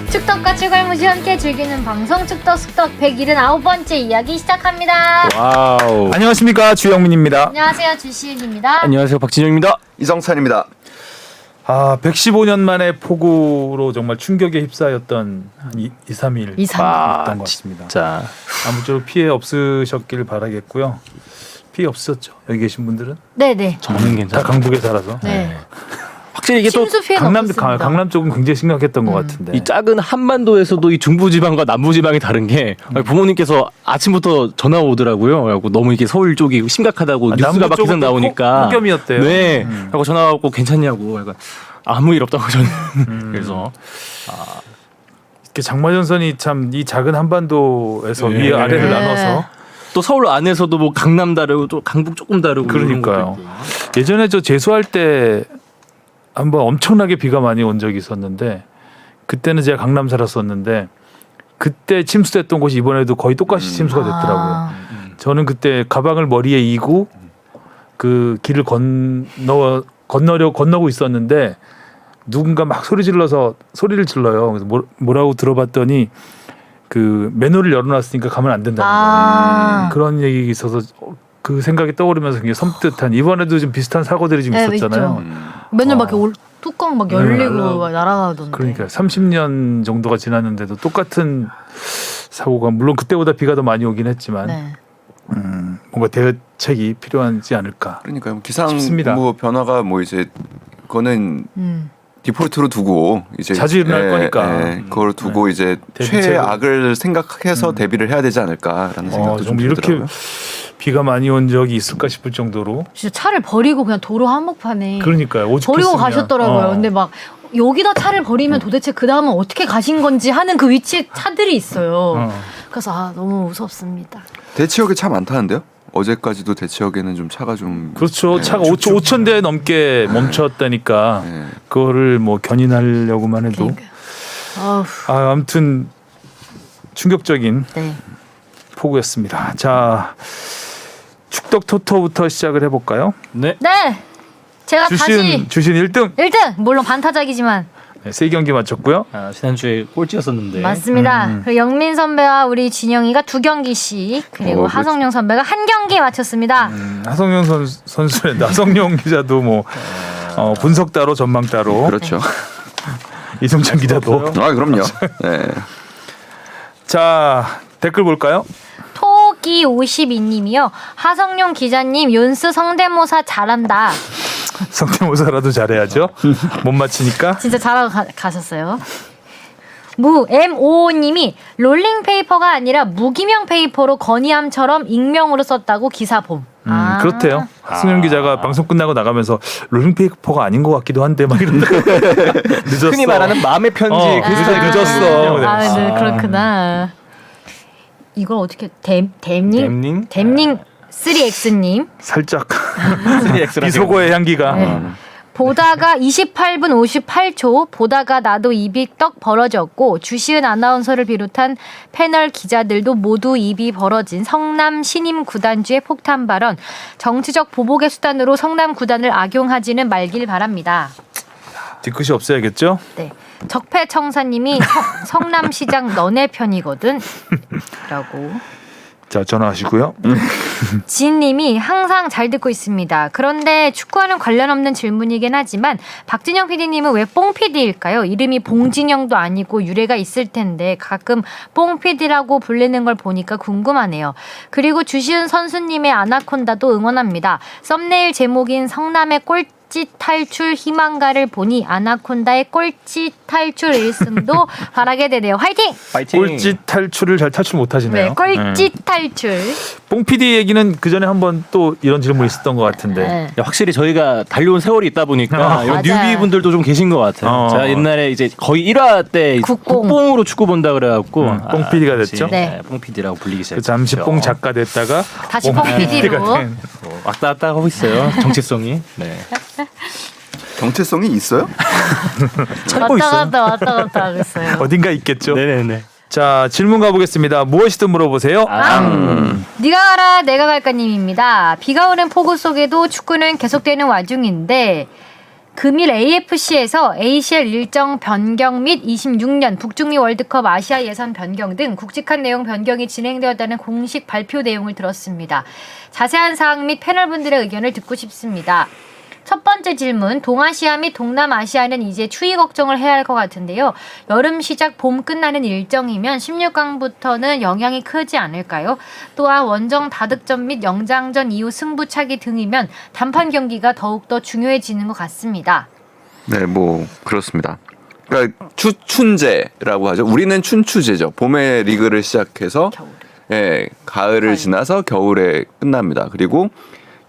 축덕과 추갈무시 함께 즐기는 방송 축덕숙덕 179번째 이야기 시작합니다. 와우. 안녕하십니까, 주영민입니다. 안녕하세요, 주시은입니다. 안녕하세요, 박진영입니다. 이성찬입니다. 115년 만에 폭우로 정말 충격에 휩싸였던 한 2-3일 있던 것 같습니다. 자, 아무쪼록 피해 없으셨길 바라겠고요. 피해 없으셨죠? 여기 계신 분들은? 네네. 저는 다 괜찮아요. 강북에 살아서. 네. 확실히 이게 또 침수 피해는 없었습니다. 강남 쪽은 굉장히 심각했던 것 같은데. 이 작은 한반도에서도 이 중부지방과 남부지방이 다른 게 부모님께서 아침부터 전화 오더라고요. 그래갖고 너무 이게 서울 쪽이 심각하다고 뉴스가 막 계속 나오니까 폭염이었대요. 네. 하고 전화 왔고 괜찮냐고. 약간 아무 일 없다고 저는. 그래서 이렇게 장마전선이 참 이 작은 한반도에서 네. 위 아래를 네. 나눠서 또 서울 안에서도 뭐 강남 다르고 또 강북 조금 다르고 그러니까요. 예전에 저 재수할 때 한번 엄청나게 비가 많이 온 적이 있었는데 그때는 제가 강남 살았었는데 그때 침수됐던 곳이 이번에도 거의 똑같이 침수가 됐더라고요. 저는 그때 가방을 머리에 이고 그 길을 건너고 있었는데 누군가 막 소리를 질러요. 그래서 뭐라고 들어봤더니 그 맨홀을 열어놨으니까 가면 안 된다는 거예요. 그런 얘기가 있어서 그 생각이 떠오르면서 굉장히 섬뜩한, 이번에도 좀 비슷한 사고들이 좀 있었잖아요. 맨날 막 이렇게 뚜껑 막 열리고 막 날아가던데. 그러니까 30년 정도가 지났는데도 똑같은 사고가, 물론 그때보다 비가 더 많이 오긴 했지만 네. 뭔가 대책이 필요하지 않을까. 그러니까 싶습니다. 기상 변화가 뭐 이제 그거는 디폴트로 두고 이제 자주 일어날 거니까. 그걸 두고 이제 대비책을. 최악을 생각해서 대비를 해야 되지 않을까라는 생각도 좀 정말 이렇게 들더라고요. 비가 많이 온 적이 있을까 싶을 정도로. 진짜 차를 버리고 그냥 도로 한복판에 그러니까요. 버리고 오죽했으면. 가셨더라고요. 근데 막 여기다 차를 버리면 도대체 그 다음은 어떻게 가신 건지 하는 그 위치에 차들이 있어요. 그래서 너무 무섭습니다. 대치역에 차 많다는데요? 어제까지도 대치역에는 좀 차가 좀 그렇죠. 차가 5천 대 넘게 멈췄다니까 네. 그거를 뭐 견인하려고만 해도. 그러니까요. 어후, 아무튼 충격적인 네. 폭우였습니다. 자, 축덕 토토부터 시작을 해볼까요? 네. 네. 제가 다시 주신 1등. 1등 물론 반타작이지만 네, 3경기 마쳤고요. 지난주에 꼴찌였었는데. 맞습니다. 그리고 영민 선배와 우리 진영이가 2경기씩, 그리고 하성룡 선배가 1경기 마쳤습니다. 하성룡 선수의 나성룡 기자도 뭐 분석 따로 전망 따로. 그렇죠. 이성찬 기자도. 그럼요. 네. 자, 댓글 볼까요? 토기 52님이요. 하성룡 기자님 윤스 성대모사 잘한다. 성대모사라도 잘해야죠. 못 맞히니까. 진짜 잘하고 가셨어요. M55님이 롤링페이퍼가 아니라 무기명 페이퍼로 건의함처럼 익명으로 썼다고 기사 봄. 그렇대요. 하성룡 기자가 방송 끝나고 나가면서 롤링페이퍼가 아닌 것 같기도 한데 막 이런다. 늦었어. 흔히 말하는 마음의 편지. 늦었어. 네, 그렇구나. 이걸 어떻게 댐닝 3X님 살짝 3X라 비속어의 향기가. 보다가 28분 58초 보다가 나도 입이 떡 벌어졌고 주시은 아나운서를 비롯한 패널 기자들도 모두 입이 벌어진 성남 신임 구단주의 폭탄 발언, 정치적 보복의 수단으로 성남 구단을 악용하지는 말길 바랍니다. 뒤끝이 없어야겠죠? 네. 적폐청사님이 성남시장 너네 편이거든 라고. 자, 전화하시고요. 지인님이 항상 잘 듣고 있습니다. 그런데 축구와는 관련 없는 질문이긴 하지만 박진영 PD님은 왜 뽕 PD일까요? 이름이 봉진영도 아니고 유래가 있을 텐데 가끔 뽕 PD라고 불리는 걸 보니까 궁금하네요. 그리고 주시은 선수님의 아나콘다도 응원합니다. 썸네일 제목인 성남의 꼴찌 탈출 희망가를 보니 아나콘다의 꼴찌 탈출 1승도 바라게 되네요. 화이팅! 꼴찌 탈출을 잘 탈출 못하시네요. 네, 꼴찌 탈출. 뽕 PD 얘기는 그 전에 한번 또 이런 질문이 있었던 것 같은데. 네. 확실히 저희가 달려온 세월이 있다 보니까 이런 맞아요. 뉴비 분들도 좀 계신 것 같아요. 제가 옛날에 이제 거의 1화 때 국뽕. 국뽕으로 축구 본다 그래갖고 뽕 PD가 됐죠. 네. 뽕 PD라고 불리기 그 시작했죠. 잠시 뽕 작가 됐다가 다시 뽕 PD로. 왔다 갔다 하고 있어요. 정체성이. 네. 정체성이 있어요? 왔다 갔다 하고 있어요. 어딘가 있겠죠. 네네네. 자, 질문 가보겠습니다. 무엇이든 물어보세요. 네가 가라 내가 갈까님입니다. 비가 오는 폭우 속에도 축구는 계속되는 와중인데 금일 AFC에서 ACL 일정 변경 및 26년 북중미 월드컵 아시아 예선 변경 등 굵직한 내용 변경이 진행되었다는 공식 발표 내용을 들었습니다. 자세한 사항 및 패널분들의 의견을 듣고 싶습니다. 첫 번째 질문, 동아시아 및 동남아시아는 이제 추위 걱정을 해야 할 것 같은데요. 여름 시작 봄 끝나는 일정이면 16강부터는 영향이 크지 않을까요? 또한 원정 다득점 및 영장전 이후 승부차기 등이면 단판 경기가 더욱더 중요해지는 것 같습니다. 네, 뭐 그렇습니다. 그러니까 추춘제라고 하죠. 우리는 춘추제죠. 봄에 리그를 시작해서 예, 가을을 지나서 겨울에 끝납니다. 그리고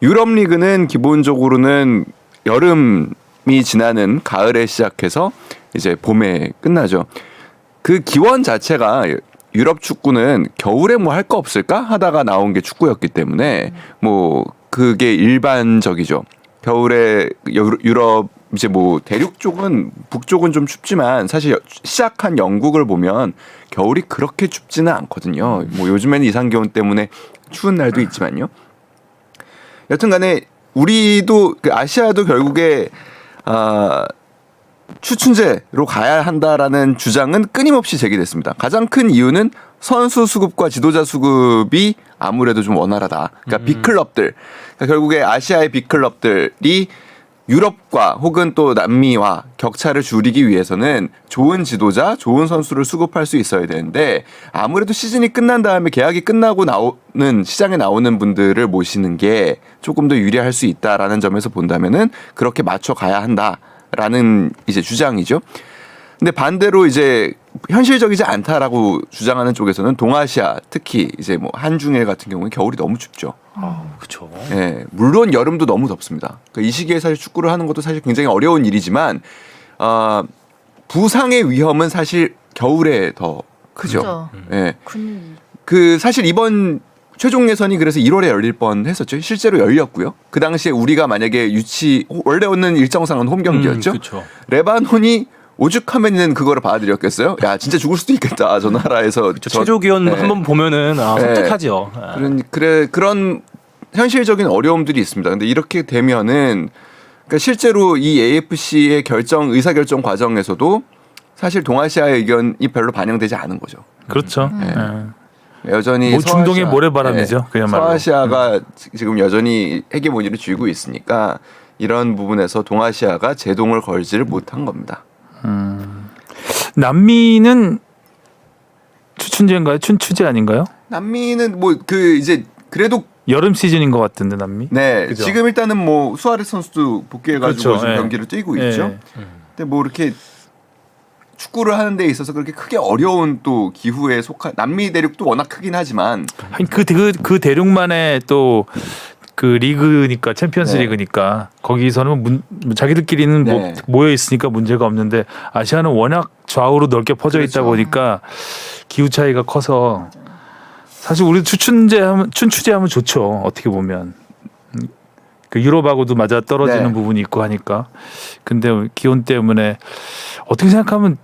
유럽 리그는 기본적으로는 여름이 지나는 가을에 시작해서 이제 봄에 끝나죠. 그 기원 자체가 유럽 축구는 겨울에 뭐 할 거 없을까 하다가 나온 게 축구였기 때문에 뭐 그게 일반적이죠. 겨울에 유럽 이제 뭐 대륙 쪽은 북쪽은 좀 춥지만 사실 시작한 영국을 보면 겨울이 그렇게 춥지는 않거든요. 뭐 요즘에는 이상 기온 때문에 추운 날도 있지만요. 여튼간에 우리도 아시아도 결국에 추춘제로 가야 한다라는 주장은 끊임없이 제기됐습니다. 가장 큰 이유는 선수 수급과 지도자 수급이 아무래도 좀 원활하다. 그러니까 빅클럽들, 그러니까 결국에 아시아의 빅클럽들이 유럽과 혹은 또 남미와 격차를 줄이기 위해서는 좋은 지도자, 좋은 선수를 수급할 수 있어야 되는데 아무래도 시즌이 끝난 다음에 계약이 끝나고 나오는 시장에 나오는 분들을 모시는 게 조금 더 유리할 수 있다라는 점에서 본다면은 그렇게 맞춰 가야 한다라는 이제 주장이죠. 근데 반대로 이제 현실적이지 않다라고 주장하는 쪽에서는 동아시아 특히 이제 뭐 한중일 같은 경우는 겨울이 너무 춥죠. 그렇죠. 예, 물론 여름도 너무 덥습니다. 그러니까 이 시기에 사실 축구를 하는 것도 사실 굉장히 어려운 일이지만 부상의 위험은 사실 겨울에 더 크죠. 예, 그 사실 이번 최종 예선이 그래서 1월에 열릴 뻔했었죠. 실제로 열렸고요. 그 당시에 우리가 만약에 원래는 일정상은 홈 경기였죠. 그렇죠. 레바논이 오죽하면은 그거를 받아들였겠어요? 야 진짜 죽을 수도 있겠다 저 나라에서. 최저 기온 한번 보면은 섬뜩하죠. 그런 현실적인 어려움들이 있습니다. 근데 이렇게 되면은 그러니까 실제로 이 AFC의 의사결정 과정에서도 사실 동아시아의 의견이 별로 반영되지 않은 거죠. 그렇죠. 여전히 뭐 중동의 모래바람이죠. 그야말로. 서아시아가 지금 여전히 헤게모니를 쥐고 있으니까 이런 부분에서 동아시아가 제동을 걸지를 못한 겁니다. 남미는 추춘제인가요? 춘추제 아닌가요? 남미는 뭐 그 이제 그래도 여름 시즌인 것 같은데 남미. 네, 그죠? 지금 일단은 뭐 수아레스 선수도 복귀해가지고 그렇죠. 지금 예. 경기를 뛰고 예. 있죠. 근데 뭐 이렇게 축구를 하는 데 있어서 그렇게 크게 어려운 또 기후에 속한 남미 대륙도 워낙 크긴 하지만 그 대륙만의 또 그 리그니까 챔피언스 네. 리그니까 거기서는 자기들끼리는 네. 모여 있으니까 문제가 없는데 아시아는 워낙 좌우로 넓게 퍼져 있다 그렇죠. 보니까 기후 차이가 커서 사실 우리도 춘추제 하면 좋죠. 어떻게 보면 그 유럽하고도 맞아 떨어지는 네. 부분이 있고 하니까. 근데 기온 때문에 어떻게 생각하면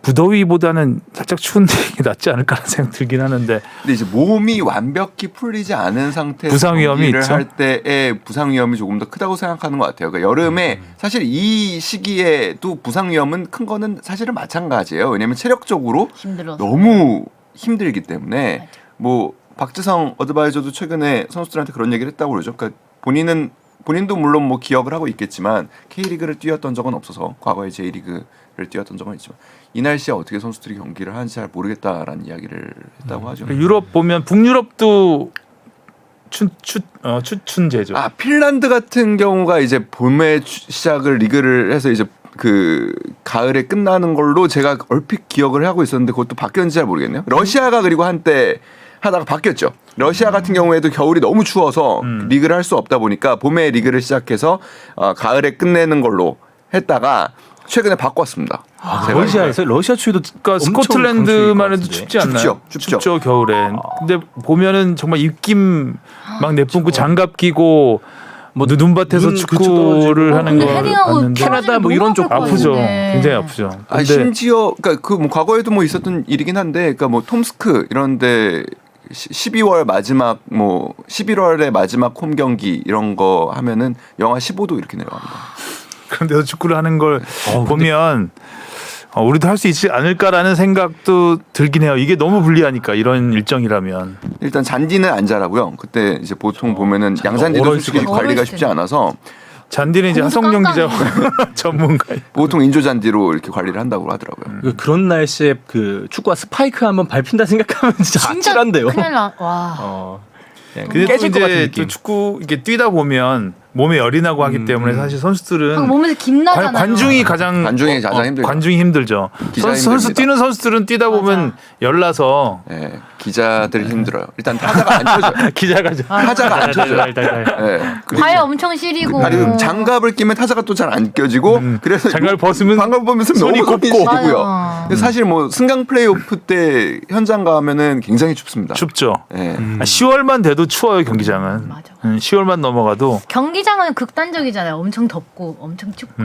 무더위보다는 살짝 추운데 이게 낫지 않을까라는 생각 들긴 하는데. 근데 이제 몸이 완벽히 풀리지 않은 상태에서 부상 위험이 경기를 있죠. 할 때의 부상 위험이 조금 더 크다고 생각하는 것 같아요. 그러니까 여름에 사실 이 시기에도 부상 위험은 큰 거는 사실은 마찬가지예요. 왜냐하면 체력적으로 힘들어서. 너무 힘들기 때문에 뭐 박지성 어드바이저도 최근에 선수들한테 그런 얘기를 했다고 그러죠. 그러니까 본인도 물론 뭐 기억을 하고 있겠지만 K리그를 뛰었던 적은 없어서 과거에 J리그를 뛰었던 적은 있지만 이 날씨에 어떻게 선수들이 경기를 하는지 잘 모르겠다라는 이야기를 했다고 하죠. 유럽 보면 북유럽도 추춘제죠. 아 핀란드 같은 경우가 이제 봄에 시작을 리그를 해서 이제 그 가을에 끝나는 걸로 제가 얼핏 기억을 하고 있었는데 그것도 바뀌었는지 잘 모르겠네요. 러시아가 그리고 한때 하다가 바뀌었죠. 러시아 같은 경우에도 겨울이 너무 추워서 리그를 할 수 없다 보니까 봄에 리그를 시작해서 가을에 끝내는 걸로 했다가 최근에 바꿨습니다. 러시아에서 러시아 추위도 그러니까 스코틀랜드만 해도 춥지 않나요? 춥죠. 겨울엔. 근데 보면은 정말 입김 막 내뿜고 장갑 끼고 뭐 눈밭에서 축구를 하는 거 헤딩하고 봤는데 캐나다 뭐 이런 쪽 아프죠. 굉장히 아프죠. 근데 심지어 그러니까 그 뭐 과거에도 뭐 있었던 일이긴 한데 그러니까 뭐 톰스크 이런데 12월 마지막 뭐 11월의 마지막 홈 경기 이런 거 하면은 영하 15도 이렇게 내려갑니다. 상대로 축구를 하는 걸 보면 우리도 할 수 있지 않을까라는 생각도 들긴 해요. 이게 너무 불리하니까 이런 일정이라면. 일단 잔디는 안 자라고요. 그때 이제 보통 보면은 양산디도 솔직히 어려울 관리가 때는. 쉽지 않아서 잔디는 이제 공수 하성룡 기자 깜깜해. 전문가. 보통 인조 잔디로 이렇게 관리를 한다고 하더라고요. 그런 날씨에 그 축구와 스파이크 한번 밟힌다 생각하면 진짜 아찔한데요. 큰일 나. 와. 근데 또 깨질 것 같은 이제 느낌. 또 축구 이렇게 뛰다 보면 몸에 열이 나고 하기 때문에 사실 선수들은 몸에서 김 나잖아요. 관중이 가장 힘들죠. 관중이 힘들죠. 기자 선수 힘듭니다. 뛰는 선수들은 뛰다 보면 맞아. 열나서 예, 기자들이 힘들어요. 일단 타자가 안 쳐져요. 기자가 타자가 안 쳐져요. 예. 그리고 발 엄청 시리고. 아니 장갑을 끼면 타자가 또 잘 안 껴지고 그래서 장갑을 벗으면 장갑을 벗으면 손이 너무 곱고. 시리고요. 맞아. 근데 사실 뭐 승강 플레이오프 때 현장 가면은 굉장히 춥습니다. 춥죠. 예. 10월만 돼도 추워요 경기장은. 맞아. 10월만 넘어가도. 경기장은 극단적이잖아요. 엄청 덥고 엄청 춥고.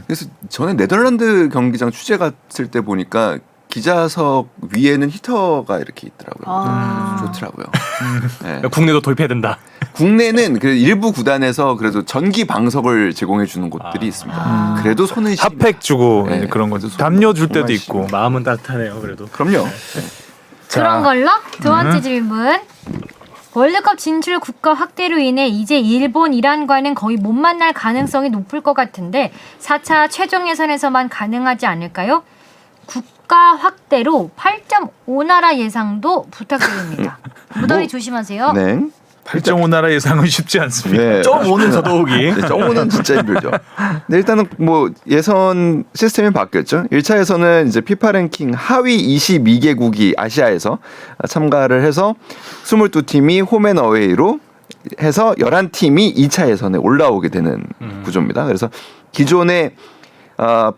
그래서 저는 네덜란드 경기장 취재 갔을 때 보니까 기자석 위에는 히터가 이렇게 있더라고요. 아. 좋더라고요. 예. 국내도 도입해야 된다. 국내는 그 일부 구단에서 그래도 전기 방석을 제공해 주는 곳들이 있습니다. 그래도 손은 시립니다. 핫팩 주고 네. 이제 그런 거. 그래서 담요 줄 정말 때도 있고. 마음은 따뜻하네요. 그래도. 그럼요. 그런 걸로 두 번째 질문. 월드컵 진출 국가 확대로 인해 이제 일본, 이란과는 거의 못 만날 가능성이 높을 것 같은데 4차 최종 예선에서만 가능하지 않을까요? 국가 확대로 8.5나라 예상도 부탁드립니다. 무더위 조심하세요. 네. 8.5나라 예상은 쉽지 않습니다. 네. 좀 오는 더더욱이. 네, 정우는 진짜 힘들죠. 네, 일단은 뭐 예선 시스템이 바뀌었죠. 1차 예선은 이제 피파 랭킹 하위 22개국이 아시아에서 참가를 해서 22팀이 홈앤어웨이로 해서 11팀이 2차 예선에 올라오게 되는 구조입니다. 그래서 기존의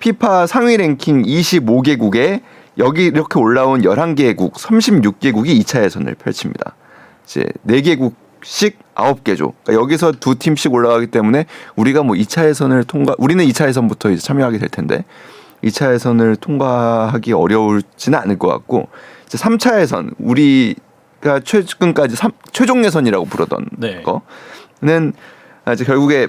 피파 상위 랭킹 25개국에 여기 이렇게 올라온 11개국, 36개국이 2차 예선을 펼칩니다. 이제 4개국씩 9개조. 그러니까 여기서 두 팀씩 올라가기 때문에 우리가 뭐 2차 예선을 우리는 2차 예선부터 이제 참여하게 될 텐데 2차 예선을 통과하기 어려울지는 않을 것 같고 이제 3차 예선 우리가 최근까지 최종 예선이라고 부르던 네. 거는 이제 결국에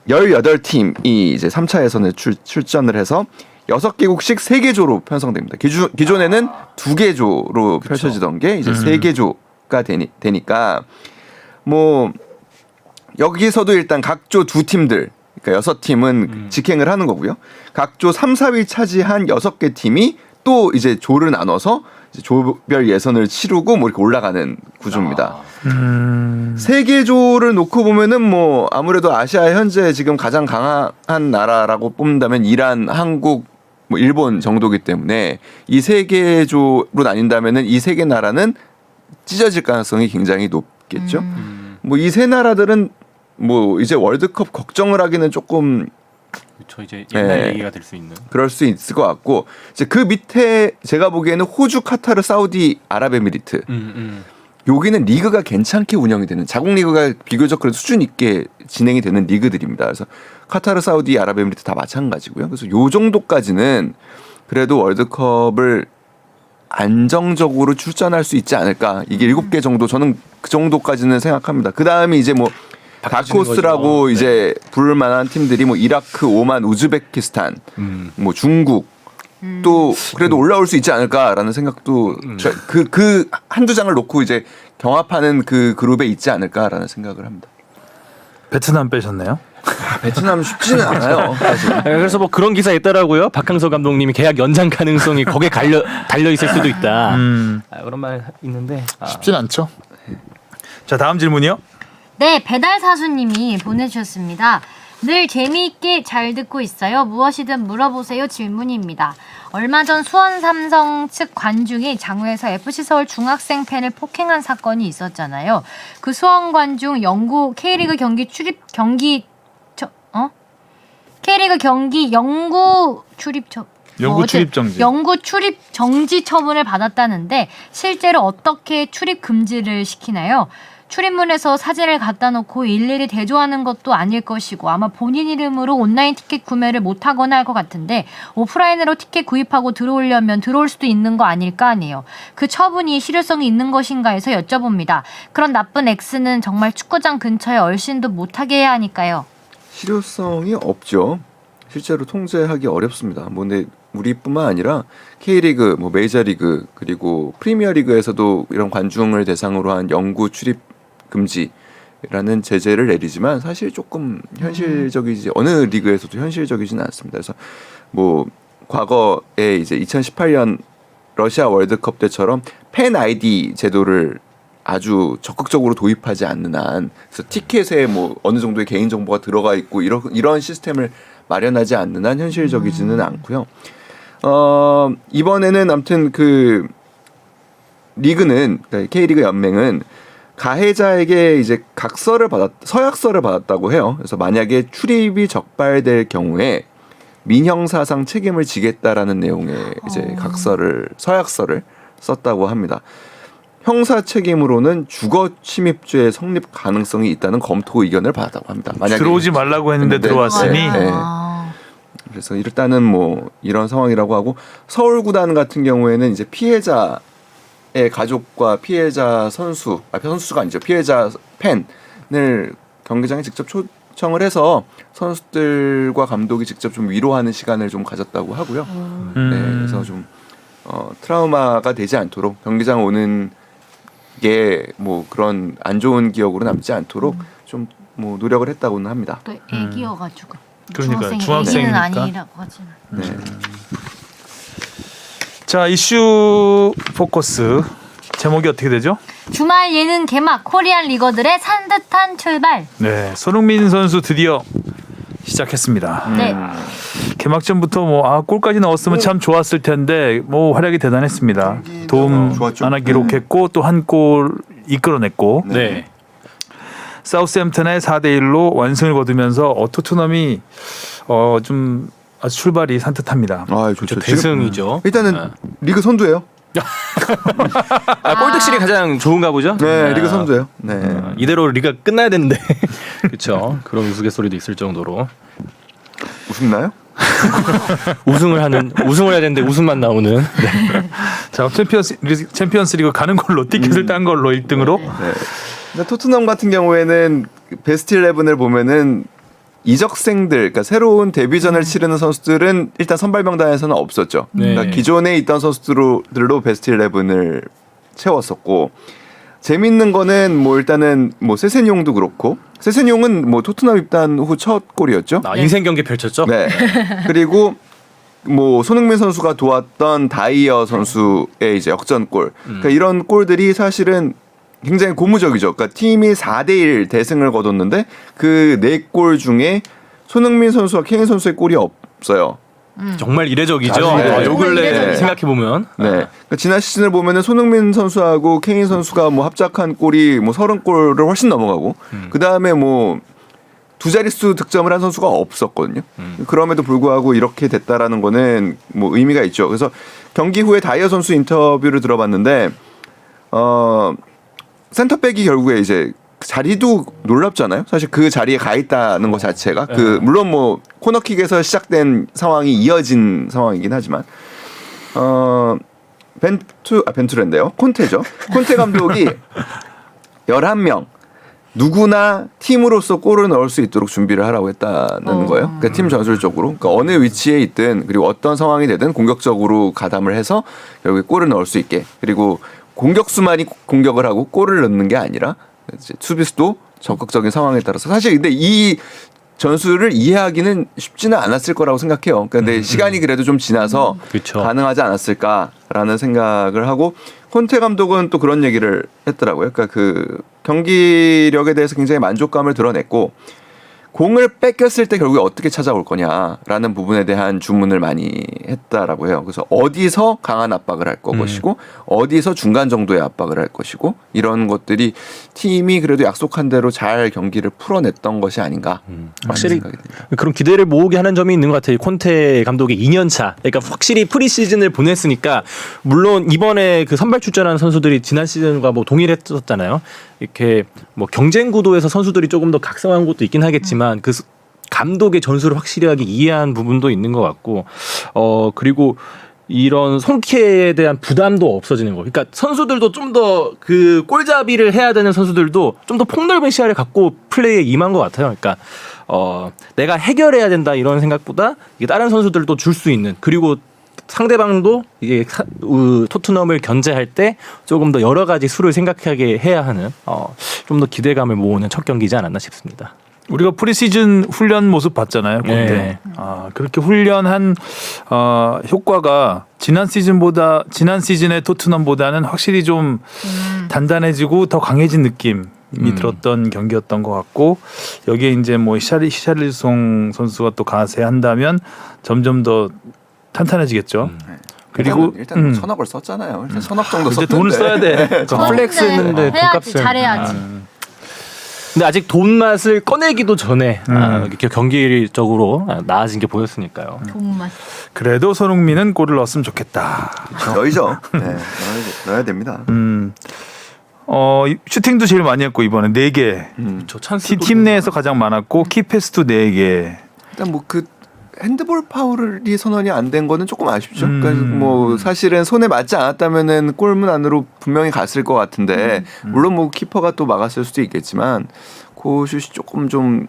18팀이 이제 3차 예선에 출전을 해서 6개국씩 3개조로 편성됩니다. 기존에는 2개조로 펼쳐지던 게 이제 3개조가 되니까 뭐 여기서도 일단 각조 2팀들 그러니까 6팀은 직행을 하는 거고요. 각조 3, 4위 차지한 6개 팀이 또 이제 조를 나눠서 이제 조별 예선을 치르고 뭐 이렇게 올라가는 구조입니다. 3개 조를 놓고 보면은 뭐 아무래도 아시아 현재 지금 가장 강한 나라라고 뽑는다면 이란, 한국, 뭐 일본 정도기 때문에 이 3개 조로 나뉜다면은 이 3개 나라는 찢어질 가능성이 굉장히 높겠죠. 뭐 이 세 나라들은 뭐 이제 월드컵 걱정을 하기는 조금 그렇죠. 이제 옛날 네. 얘기가 될 수 있는. 그럴 수 있을 것 같고 이제 그 밑에 제가 보기에는 호주, 카타르, 사우디, 아랍에미리트 여기는 리그가 괜찮게 운영이 되는 자국 리그가 비교적 그래도 수준 있게 진행이 되는 리그들입니다. 그래서 카타르, 사우디, 아랍에미리트 다 마찬가지고요. 그래서 요 정도까지는 그래도 월드컵을 안정적으로 출전할 수 있지 않을까. 이게 7개 정도 저는 그 정도까지는 생각합니다. 그 다음에 이제 뭐 다크호스라고 거죠. 이제 부를 만한 팀들이 뭐 이라크, 오만, 우즈베키스탄, 뭐 중국 또 그래도 올라올 수 있지 않을까라는 생각도 그 한두 장을 놓고 이제 경합하는 그 그룹에 있지 않을까라는 생각을 합니다. 베트남 빼셨나요? 베트남 쉽지는 않아요. 사실. 그래서 뭐 그런 기사 있더라고요. 박항서 감독님이 계약 연장 가능성이 거기에 달려 있을 수도 있다. 그런 말 있는데 쉽진 않죠. 자, 다음 질문이요. 네, 배달 사수님이 보내주셨습니다. 늘 재미있게 잘 듣고 있어요. 무엇이든 물어보세요 질문입니다. 얼마 전 수원 삼성 측 관중이 장외에서 FC 서울 중학생 팬을 폭행한 사건이 있었잖아요. 그 수원 관중 K리그 경기 영구 출입 정지. 영구 출입 정지 처분을 받았다는데 실제로 어떻게 출입 금지를 시키나요? 출입문에서 사진을 갖다 놓고 일일이 대조하는 것도 아닐 것이고 아마 본인 이름으로 온라인 티켓 구매를 못하거나 할 것 같은데 오프라인으로 티켓 구입하고 들어오려면 들어올 수도 있는 거 아닐까 하네요. 그 처분이 실효성이 있는 것인가 해서 여쭤봅니다. 그런 나쁜 X는 정말 축구장 근처에 얼씬도 못하게 해야 하니까요. 실효성이 없죠. 실제로 통제하기 어렵습니다. 뭐 근데 우리뿐만 아니라 K리그, 뭐 메이저리그 그리고 프리미어리그에서도 이런 관중을 대상으로 한 영구 출입 금지라는 제재를 내리지만 사실 조금 현실적이지 어느 리그에서도 현실적이지는 않습니다. 그래서 뭐 과거에 이제 2018년 러시아 월드컵 때처럼 팬 아이디 제도를 아주 적극적으로 도입하지 않는 한, 그래서 티켓에 뭐 어느 정도의 개인 정보가 들어가 있고 이런 시스템을 마련하지 않는 한 현실적이지는 않고요. 이번에는 아무튼 그 리그는 K리그 연맹은 가해자에게 이제 서약서를 받았다고 해요. 그래서 만약에 출입이 적발될 경우에 민형사상 책임을 지겠다라는 내용의 이제 서약서를 썼다고 합니다. 형사 책임으로는 주거 침입죄 성립 가능성이 있다는 검토 의견을 받았다고 합니다. 만약에 들어오지 말라고 했는데 들어왔으니 네. 그래서 일단은 뭐 이런 상황이라고 하고, 서울 구단 같은 경우에는 이제 피해자의 가족과 피해자 선수가 아니죠. 피해자 팬을 경기장에 직접 초청을 해서 선수들과 감독이 직접 좀 위로하는 시간을 좀 가졌다고 하고요. 네, 그래서 좀 트라우마가 되지 않도록 경기장 오는 게 뭐 그런 안 좋은 기억으로 남지 않도록 좀 뭐 노력을 했다고는 합니다. 또 애기여가지고. 그러니까요. 중학생은 중학생이니까. 아니라고 하지만. 네. 자, 이슈 포커스 제목이 어떻게 되죠? 주말 예능 개막, 코리안 리거들의 산뜻한 출발. 네, 손흥민 선수 드디어 시작했습니다. 네. 개막전부터 골까지 넣었으면 참 좋았을 텐데 활약이 대단했습니다. 도움 좋았죠. 하나 기록했고 또 한 골 이끌어냈고 네. 사우스햄튼의 4대1로 완승을 거두면서 토트넘이 좀 아주 출발이 산뜻합니다. 아, 좋죠. 대승이죠. 일단은 리그 선두예요. 골득실이 가장 좋은가 보죠. 네, 리그 선두예요. 네. 이대로 리가 끝나야 되는데 그렇죠. 그런 우스갯소리도 있을 정도로 웃나요? 우승을 해야 되는데 웃음만 나오는. 네. 자, 챔피언스리그 가는 걸로 티켓을 딴 걸로 1등으로. 네. 근데 토트넘 같은 경우에는 베스트 11을 보면은 이적생들, 그러니까 새로운 데뷔전을 치르는 선수들은 일단 선발 명단에서는 없었죠. 네. 그러니까 기존에 있던 선수들로 베스트 11을 채웠었고, 재밌는 거는 뭐 일단은 뭐 세세뇽도 그렇고, 세세뇽은 뭐 토트넘 입단 후 첫 골이었죠. 인생 경기 펼쳤죠. 네. 그리고 뭐 손흥민 선수가 도왔던 다이어 선수의 이제 역전골. 그러니까 이런 골들이 사실은 굉장히 고무적이죠. 그러니까 팀이 4대1 대승을 거뒀는데 그 4골 중에 손흥민 선수와 케인 선수의 골이 없어요. 정말 이례적이죠. 네. 요 근래 이례적이죠. 생각해 보면. 네. 그러니까 지난 시즌을 보면은 손흥민 선수하고 케인 선수가 뭐 합작한 골이 뭐 30골을 훨씬 넘어가고, 그 다음에 뭐 두 자릿수 득점을 한 선수가 없었거든요. 그럼에도 불구하고 이렇게 됐다라는 거는 뭐 의미가 있죠. 그래서 경기 후에 다이어 선수 인터뷰를 들어봤는데, 센터백이 결국에 이제 자리도 놀랍잖아요. 사실 그 자리에 가 있다는 것 자체가 물론 뭐 코너킥에서 시작된 상황이 이어진 상황이긴 하지만 벤투렌데요. 콘테죠. 콘테 감독이 11명 누구나 팀으로서 골을 넣을 수 있도록 준비를 하라고 했다는 거예요. 그러니까 팀 전술적으로. 그러니까 어느 위치에 있든 그리고 어떤 상황이 되든 공격적으로 가담을 해서 결국에 골을 넣을 수 있게. 그리고 공격수만이 공격을 하고 골을 넣는 게 아니라 이제 수비수도 적극적인 상황에 따라서. 사실 근데 이 전술을 이해하기는 쉽지는 않았을 거라고 생각해요. 근데 시간이 그래도 좀 지나서 그쵸. 가능하지 않았을까라는 생각을 하고, 콘테 감독은 또 그런 얘기를 했더라고요. 그러니까 그 경기력에 대해서 굉장히 만족감을 드러냈고, 공을 뺏겼을 때 결국에 어떻게 찾아올 거냐라는 부분에 대한 주문을 많이 했다라고 해요. 그래서 어디서 강한 압박을 할 것이고 어디서 중간 정도의 압박을 할 것이고, 이런 것들이 팀이 그래도 약속한 대로 잘 경기를 풀어냈던 것이 아닌가. 확실히 생각이 듭니다. 그런 기대를 모으게 하는 점이 있는 것 같아요. 콘테 감독의 2년 차. 그러니까 확실히 프리시즌을 보냈으니까, 물론 이번에 그 선발 출전한 선수들이 지난 시즌과 뭐 동일했었잖아요. 이렇게 뭐 경쟁 구도에서 선수들이 조금 더 각성한 것도 있긴 하겠지만 그 감독의 전술을 확실하게 이해한 부분도 있는 것 같고, 그리고 이런 손키에 대한 부담도 없어지는 거. 그러니까 선수들도 좀 더 그 골잡이를 해야 되는 선수들도 좀 더 폭넓은 시야를 갖고 플레이에 임한 것 같아요. 그러니까 내가 해결해야 된다 이런 생각보다 이게 다른 선수들도 줄 수 있는, 그리고 상대방도 이게 토트넘을 견제할 때 조금 더 여러 가지 수를 생각하게 해야 하는 좀 더 기대감을 모으는 첫 경기지 않았나 싶습니다. 우리가 프리시즌 훈련 모습 봤잖아요. 근데 네. 그렇게 훈련한 효과가 지난 시즌의 토트넘보다는 확실히 좀 단단해지고 더 강해진 느낌이 들었던 경기였던 것 같고, 여기에 이제 뭐 히샬리송 선수가 또 가세한다면 점점 더 탄탄해지겠죠. 그리고 일단 천억을 썼잖아요. 일단 천억 정도 이제 썼는데 돈을 써야 돼. 플렉스 했는데 해야지, 돈값을 잘해야지. 근데 아직 돈 맛을 꺼내기도 전에 이렇게 경기적으로 나아진 게 보였으니까요. 돈만. 그래도 손흥민은 골을 넣었으면 좋겠다. 여의죠. 네, 넣어야 됩니다. 슈팅도 제일 많이 했고 이번에 4개. 저 찬스 팀 내에서 가장 많았고 키패스도 4개. 일단 뭐 그 핸드볼 파울이 선언이 안 된 거는 조금 아쉽죠. 그러니까 뭐 사실은 손에 맞지 않았다면은 골문 안으로 분명히 갔을 것 같은데, 물론 뭐 키퍼가 또 막았을 수도 있겠지만 그 슛이 조금 좀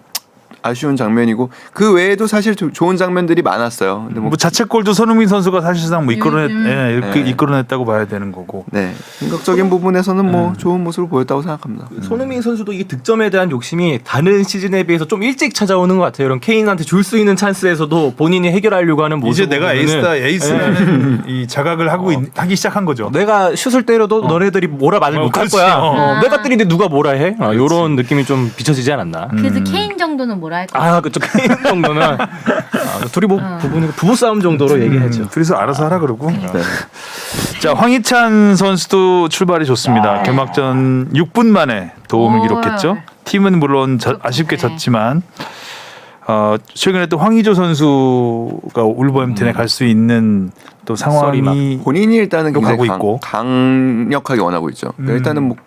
아쉬운 장면이고, 그 외에도 사실 좋은 장면들이 많았어요. 근데 뭐 자책골도 손흥민 선수가 사실상 뭐 네. 이끌어냈다고 봐야 되는 거고. 네, 생각적인 부분에서는 뭐 좋은 모습을 보였다고 생각합니다. 손흥민 선수도 이 득점에 대한 욕심이 다른 시즌에 비해서 좀 일찍 찾아오는 것 같아요. 이런 케인한테 줄 수 있는 찬스에서도 본인이 해결하려고 하는 모습. 이제 내가 에이스라는 이 자각을 하기 시작한 거죠. 내가 슛을 때려도 너네들이 뭐라 말을 못할 그렇지. 거야. 내가 때리는데 누가 뭐라 해? 이런 느낌이 좀 비춰지지 않았나. 그래도 케인 정도는 뭐라 할 거야. 그쪽 케인 정도는 둘이 뭐 부부 싸움 정도로 얘기하죠. 둘이서 알아서 하라 그러고. 네. 자, 황희찬 선수도 출발이 좋습니다. 개막전 6분 만에 도움을 기록했죠. 팀은 물론 아쉽게 졌지만 최근에 또 황의조 선수가 울버햄튼에 갈 수 있는 또 상황이 본인이 일단은 굉장히 가고 있고. 강력하게 원하고 있죠. 그러니까 일단은 뭐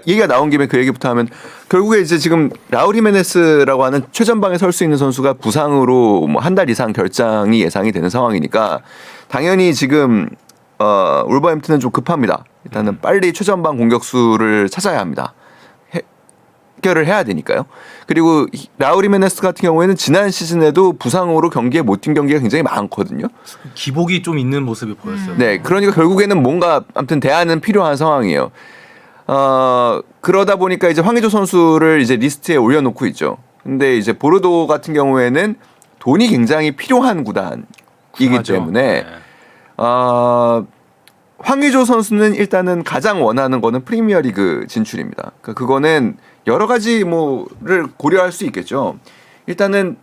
얘기가 나온 김에 그 얘기부터 하면, 결국에 이제 지금 라울 히메네스라고 하는 최전방에 설 수 있는 선수가 부상으로 뭐 한 달 이상 결장이 예상이 되는 상황이니까 당연히 지금 울버햄튼은 좀 급합니다. 일단은 빨리 최전방 공격수를 찾아야 합니다. 해결을 해야 되니까요. 그리고 라울 히메네스 같은 경우에는 지난 시즌에도 부상으로 경기에 못 뛴 경기가 굉장히 많거든요. 기복이 좀 있는 모습이 보였어요. 네, 그러니까 결국에는 뭔가 아무튼 대안은 필요한 상황이에요. 그러다 보니까 이제 황의조 선수를 이제 리스트에 올려놓고 있죠. 근데 이제 보르도 같은 경우에는 돈이 굉장히 필요한 구단이기 궁하죠. 때문에 네. 황의조 선수는 일단은 가장 원하는 거는 프리미어리그 진출입니다. 그러니까 그거는 여러 가지 뭐를 고려할 수 있겠죠. 일단은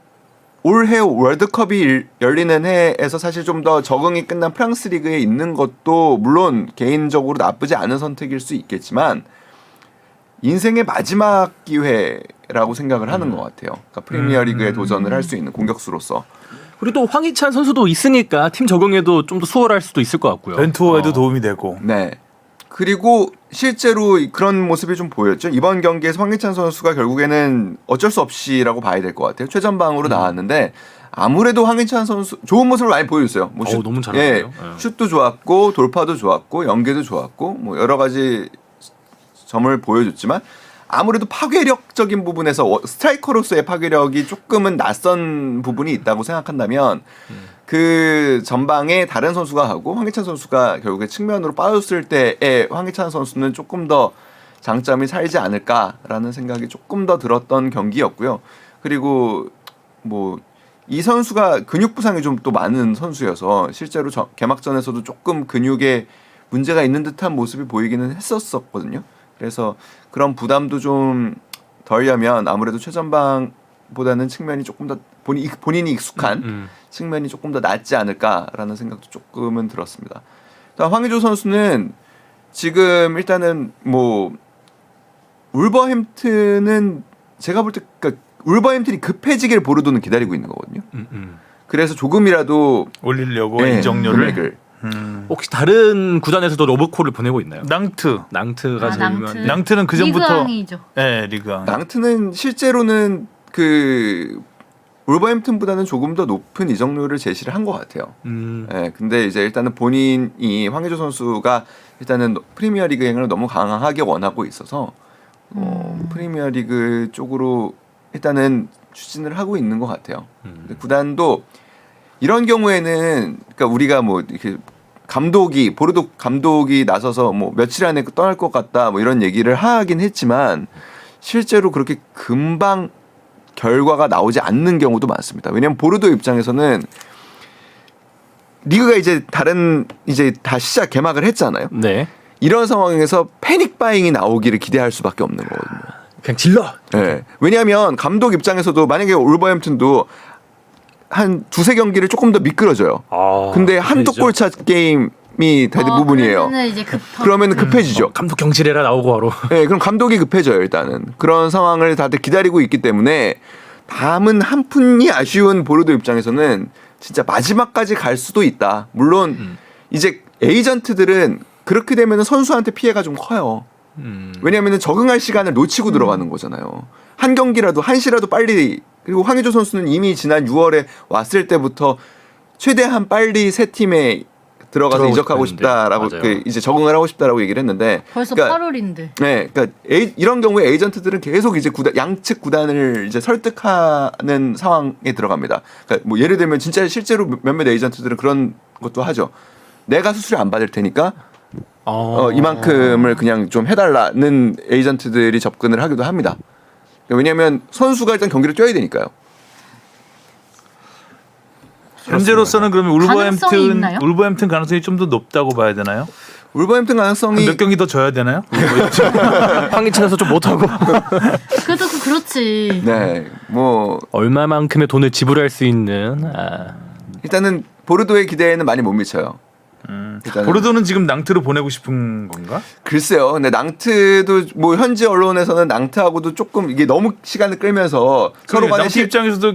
올해 월드컵이 열리는 해에서 사실 좀 더 적응이 끝난 프랑스 리그에 있는 것도 물론 개인적으로 나쁘지 않은 선택일 수 있겠지만, 인생의 마지막 기회라고 생각을 하는 것 같아요. 그러니까 프리미어리그에 도전을 할 수 있는 공격수로서. 그리고 또 황희찬 선수도 있으니까 팀 적응에도 좀 더 수월할 수도 있을 것 같고요. 벤투어에도 도움이 되고. 네. 그리고 실제로 그런 모습이 좀 보였죠. 이번 경기에서 황희찬 선수가 결국에는 어쩔 수 없이라고 봐야 될 것 같아요. 최전방으로 나왔는데 아무래도 황희찬 선수 좋은 모습을 많이 보여줬어요. 뭐 슛, 너무 잘하네요. 예, 슛도 좋았고 돌파도 좋았고 연계도 좋았고 뭐 여러 가지 점을 보여줬지만, 아무래도 파괴력적인 부분에서 스트라이커로서의 파괴력이 조금은 낯선 부분이 있다고 생각한다면 그 전방에 다른 선수가 하고 황희찬 선수가 결국에 측면으로 빠졌을 때의 황희찬 선수는 조금 더 장점이 살지 않을까라는 생각이 조금 더 들었던 경기였고요. 그리고 뭐 이 선수가 근육 부상이 좀 또 많은 선수여서 실제로 개막전에서도 조금 근육에 문제가 있는 듯한 모습이 보이기는 했었거든요. 그래서 그런 부담도 좀 덜려면 아무래도 최전방보다는 측면이 조금 더 본인이 익숙한 측면이 조금 더 낫지 않을까라는 생각도 조금은 들었습니다. 황의조 선수는 지금 일단은 뭐 울버햄튼은 제가 볼 때 그러니까 울버햄튼이 급해지길 보르도는 기다리고 있는 거거든요. 그래서 조금이라도 올리려고 인정료를. 금액을. 혹시 다른 구단에서도 로브콜을 보내고 있나요? 낭트가 제일 유명한. 낭트는 그 전부터 리그왕이죠. 네, 리그왕. 낭트는 실제로는 그 울버햄튼보다는 조금 더 높은 이적료를 제시를 한 것 같아요. 예, 근데 이제 일단은 본인이 황의조 선수가 일단은 프리미어리그 행을 너무 강하게 원하고 있어서 프리미어리그 쪽으로 일단은 추진을 하고 있는 것 같아요. 근데 구단도 이런 경우에는 그러니까 우리가 뭐 이렇게 보르도 감독이 나서서 뭐 며칠 안에 떠날 것 같다 뭐 이런 얘기를 하긴 했지만 실제로 그렇게 금방 결과가 나오지 않는 경우도 많습니다. 왜냐하면 보르도 입장에서는 리그가 이제 다 개막을 했잖아요. 네. 이런 상황에서 패닉 바잉이 나오기를 기대할 수밖에 없는 거거든요. 그냥 질러. 네. 왜냐하면 감독 입장에서도 만약에 울버햄튼도 한 2-3경기를 조금 더 미끄러져요. 근데 한두 그렇죠. 골차 게임이 대부분이에요. 그러면 급해지죠. 감독 경질해라 나오고 바로. 네, 그럼 감독이 급해져요. 일단은 그런 상황을 다들 기다리고 있기 때문에 남은 한 푼이 아쉬운 보르도 입장에서는 진짜 마지막까지 갈 수도 있다. 물론 이제 에이전트들은 그렇게 되면 선수한테 피해가 좀 커요. 왜냐하면 적응할 시간을 놓치고 들어가는 거잖아요. 한 경기라도 한시라도 빨리. 그리고 황의조 선수는 이미 지난 6월에 왔을 때부터 최대한 빨리 새 팀에 들어가서 이적하고 싶다라고 이제 적응을 하고 싶다라고 얘기를 했는데 벌써 8월인데. 네, 그러니까 이런 경우에 에이전트들은 계속 이제 양측 구단을 이제 설득하는 상황에 들어갑니다. 그러니까 뭐 예를 들면 진짜 실제로 몇몇 에이전트들은 그런 것도 하죠. 내가 수수료 안 받을 테니까 이만큼을 그냥 좀 해달라는 에이전트들이 접근을 하기도 합니다. 왜냐하면 선수가 일단 경기를 뛰어야 되니까요. 현재로서는 그러면 가능성이 있나요? 울버햄튼 가능성이 좀 더 높다고 봐야 되나요? 울버햄튼 가능성이 몇 경기 더 져야 되나요? 황희찬에서 좀 못하고. 그래도 그렇지. 네, 뭐 얼마만큼의 돈을 지불할 수 있는. 일단은 보르도의 기대에는 많이 못 미쳐요. 보르도는 지금 낭트로 보내고 싶은 건가? 글쎄요. 근데 낭트도 뭐 현지 언론에서는 낭트하고도 조금 이게 너무 시간을 끌면서 서로 간에 낭트 입장에서도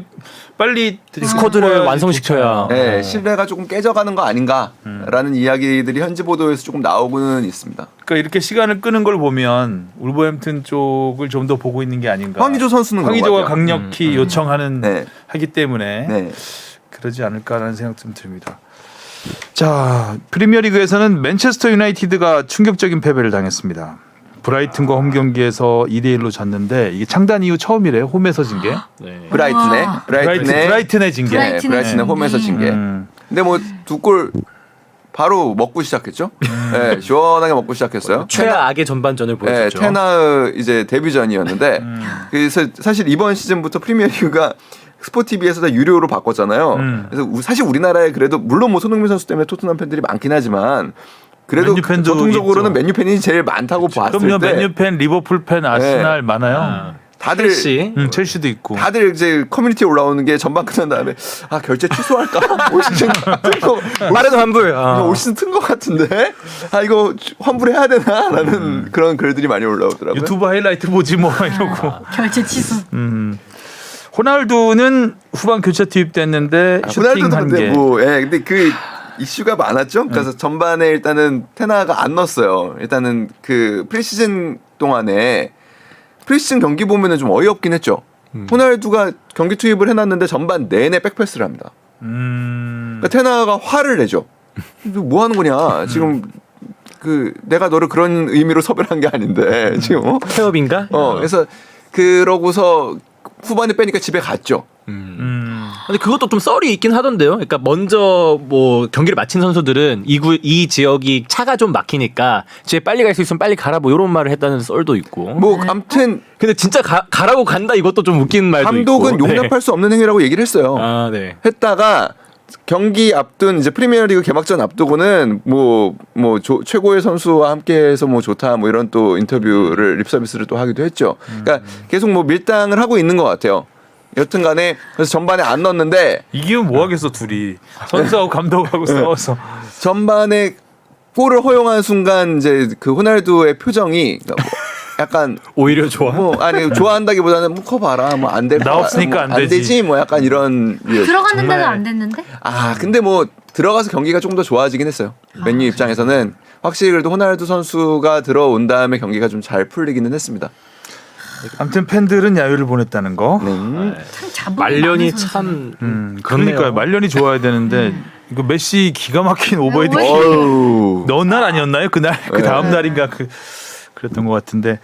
빨리 스쿼드를 완성시켜야. 네, 신뢰가 조금 깨져가는 거 아닌가라는 이야기들이 현지 보도에서 조금 나오고는 있습니다. 그러니까 이렇게 시간을 끄는 걸 보면 울버햄튼 쪽을 좀 더 보고 있는 게 아닌가. 황의조 선수는 황의조가 강력히 요청하는 네. 하기 때문에 네. 그러지 않을까라는 생각 좀 듭니다. 자, 프리미어리그에서는 맨체스터 유나이티드가 충격적인 패배를 당했습니다. 브라이튼과 홈 경기에서 2대1로 졌는데 이게 창단 이후 처음이래요. 홈에서 진 게. 네. 브라이튼에 진 게. 네, 브라이튼의 홈에서 진 게. 근데 뭐 2골 바로 먹고 시작했죠. 네, 시원하게 먹고 시작했어요. 최악의 전반전을 보여줬죠. 네, 테나 이제 데뷔전이었는데 그래서 사실 이번 시즌부터 프리미어리그가 스포티비에서 다 유료로 바꿨잖아요. 그래서 사실 우리나라에 그래도 물론 뭐 손흥민 선수 때문에 토트넘 팬들이 많긴 하지만 그래도 전통적으로는 맨유 팬이 제일 많다고 봤을 때. 그럼요. 맨유 팬, 리버풀 팬, 아스날 많아요. 다들 첼시도 있고. 다들 이제 커뮤니티에 올라오는 게 전반 끝난 다음에 결제 취소할까? 올 시즌 튼거 빠른 환불. 올 시즌 튼 거 같은데 이거 환불해야 되나라는 그런 글들이 많이 올라오더라고요. 유튜브 하이라이트 보지 뭐 이러고. 결제 취소. 호날두는 후반 교체 투입됐는데 슈팅 한 개. 근데 그 이슈가 많았죠. 그래서 전반에 일단은 테나가 안 넣었어요. 일단은 그 프리시즌 동안에 프리시즌 경기 보면은 좀 어이없긴 했죠. 호날두가 경기 투입을 해놨는데 전반 내내 백패스를 합니다. 그러니까 테나가 화를 내죠. 뭐 하는 거냐? 지금 그 내가 너를 그런 의미로 섭외한 게 아닌데 지금 태업인가? 그래서 그러고서 후반에 빼니까 집에 갔죠. 근데 그것도 좀 썰이 있긴 하던데요. 그러니까 먼저 뭐 경기를 마친 선수들은 이 지역이 차가 좀 막히니까 집에 빨리 갈 수 있으면 빨리 가라 뭐 이런 말을 했다는 썰도 있고. 뭐 아무튼 근데 진짜 가라고 간다 이것도 좀 웃긴 말도 감독은 있고. 용납할 수 없는 행위라고 얘기를 했어요. 네. 했다가 경기 앞둔 이제 프리미어리그 개막전 앞두고는 최고의 선수와 함께해서 뭐 좋다 뭐 이런 또 인터뷰를 립서비스를 또 하기도 했죠. 그러니까 계속 뭐 밀당을 하고 있는 것 같아요. 여튼간에 그래서 전반에 안 넣었는데 이기면 뭐 하겠어 둘이 선수하고 감독하고 싸워서 전반에 골을 허용한 순간 이제 그 호날두의 표정이 약간 오히려 좋아. 좋아한다기보다는 뭐 커봐라 뭐 안 될 거 나 없으니까 안 되지 뭐 약간 이런 들어갔는데도 안 됐는데? 근데 뭐 들어가서 경기가 조금 더 좋아지긴 했어요. 맨유 입장에서는 확실히 그래도 호날두 선수가 들어온 다음에 경기가 좀 잘 풀리기는 했습니다. 아무튼 팬들은 야유를 보냈다는 거. 네. 참 자본이 말년이 많은 선수네. 참 그러니까 말년이 좋아야 되는데 이거 메시 기가 막힌 오버헤드 네, 킥 어우. 넣은 날 아니었나요? 그날 그 다음 날인가 그랬던 것 같은데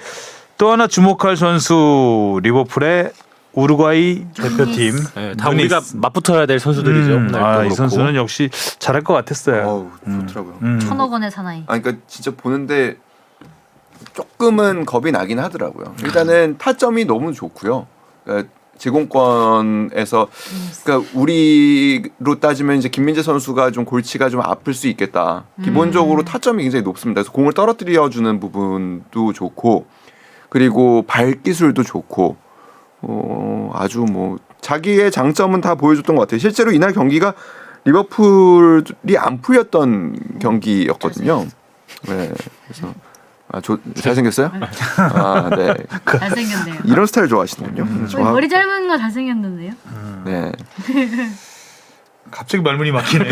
또 하나 주목할 선수 리버풀의 우루과이 대표팀 네, 다 우리가 맞붙어야 될 선수들이죠. 오늘도 이 그렇고. 선수는 역시 잘할 것 같았어요. 어우, 좋더라고요. 1,000억 원의 사나이. 아, 그러니까 진짜 보는데 조금은 겁이 나긴 하더라고요. 일단은 타점이 너무 좋고요. 그러니까 제공권에서 그러니까 우리로 따지면 이제 김민재 선수가 좀 골치가 좀 아플 수 있겠다. 기본적으로 타점이 굉장히 높습니다. 그래서 공을 떨어뜨려 주는 부분도 좋고 그리고 발 기술도 좋고 아주 뭐 자기의 장점은 다 보여줬던 것 같아요. 실제로 이날 경기가 리버풀이 안 풀렸던 경기였거든요. 네, 그래서 잘생겼어요? 아, 네. 잘생겼네요. 이런 스타일 좋아하시는군요. 좋아. 머리 짧은 거 잘생겼는데요. 네. 갑자기 말문이 막히네.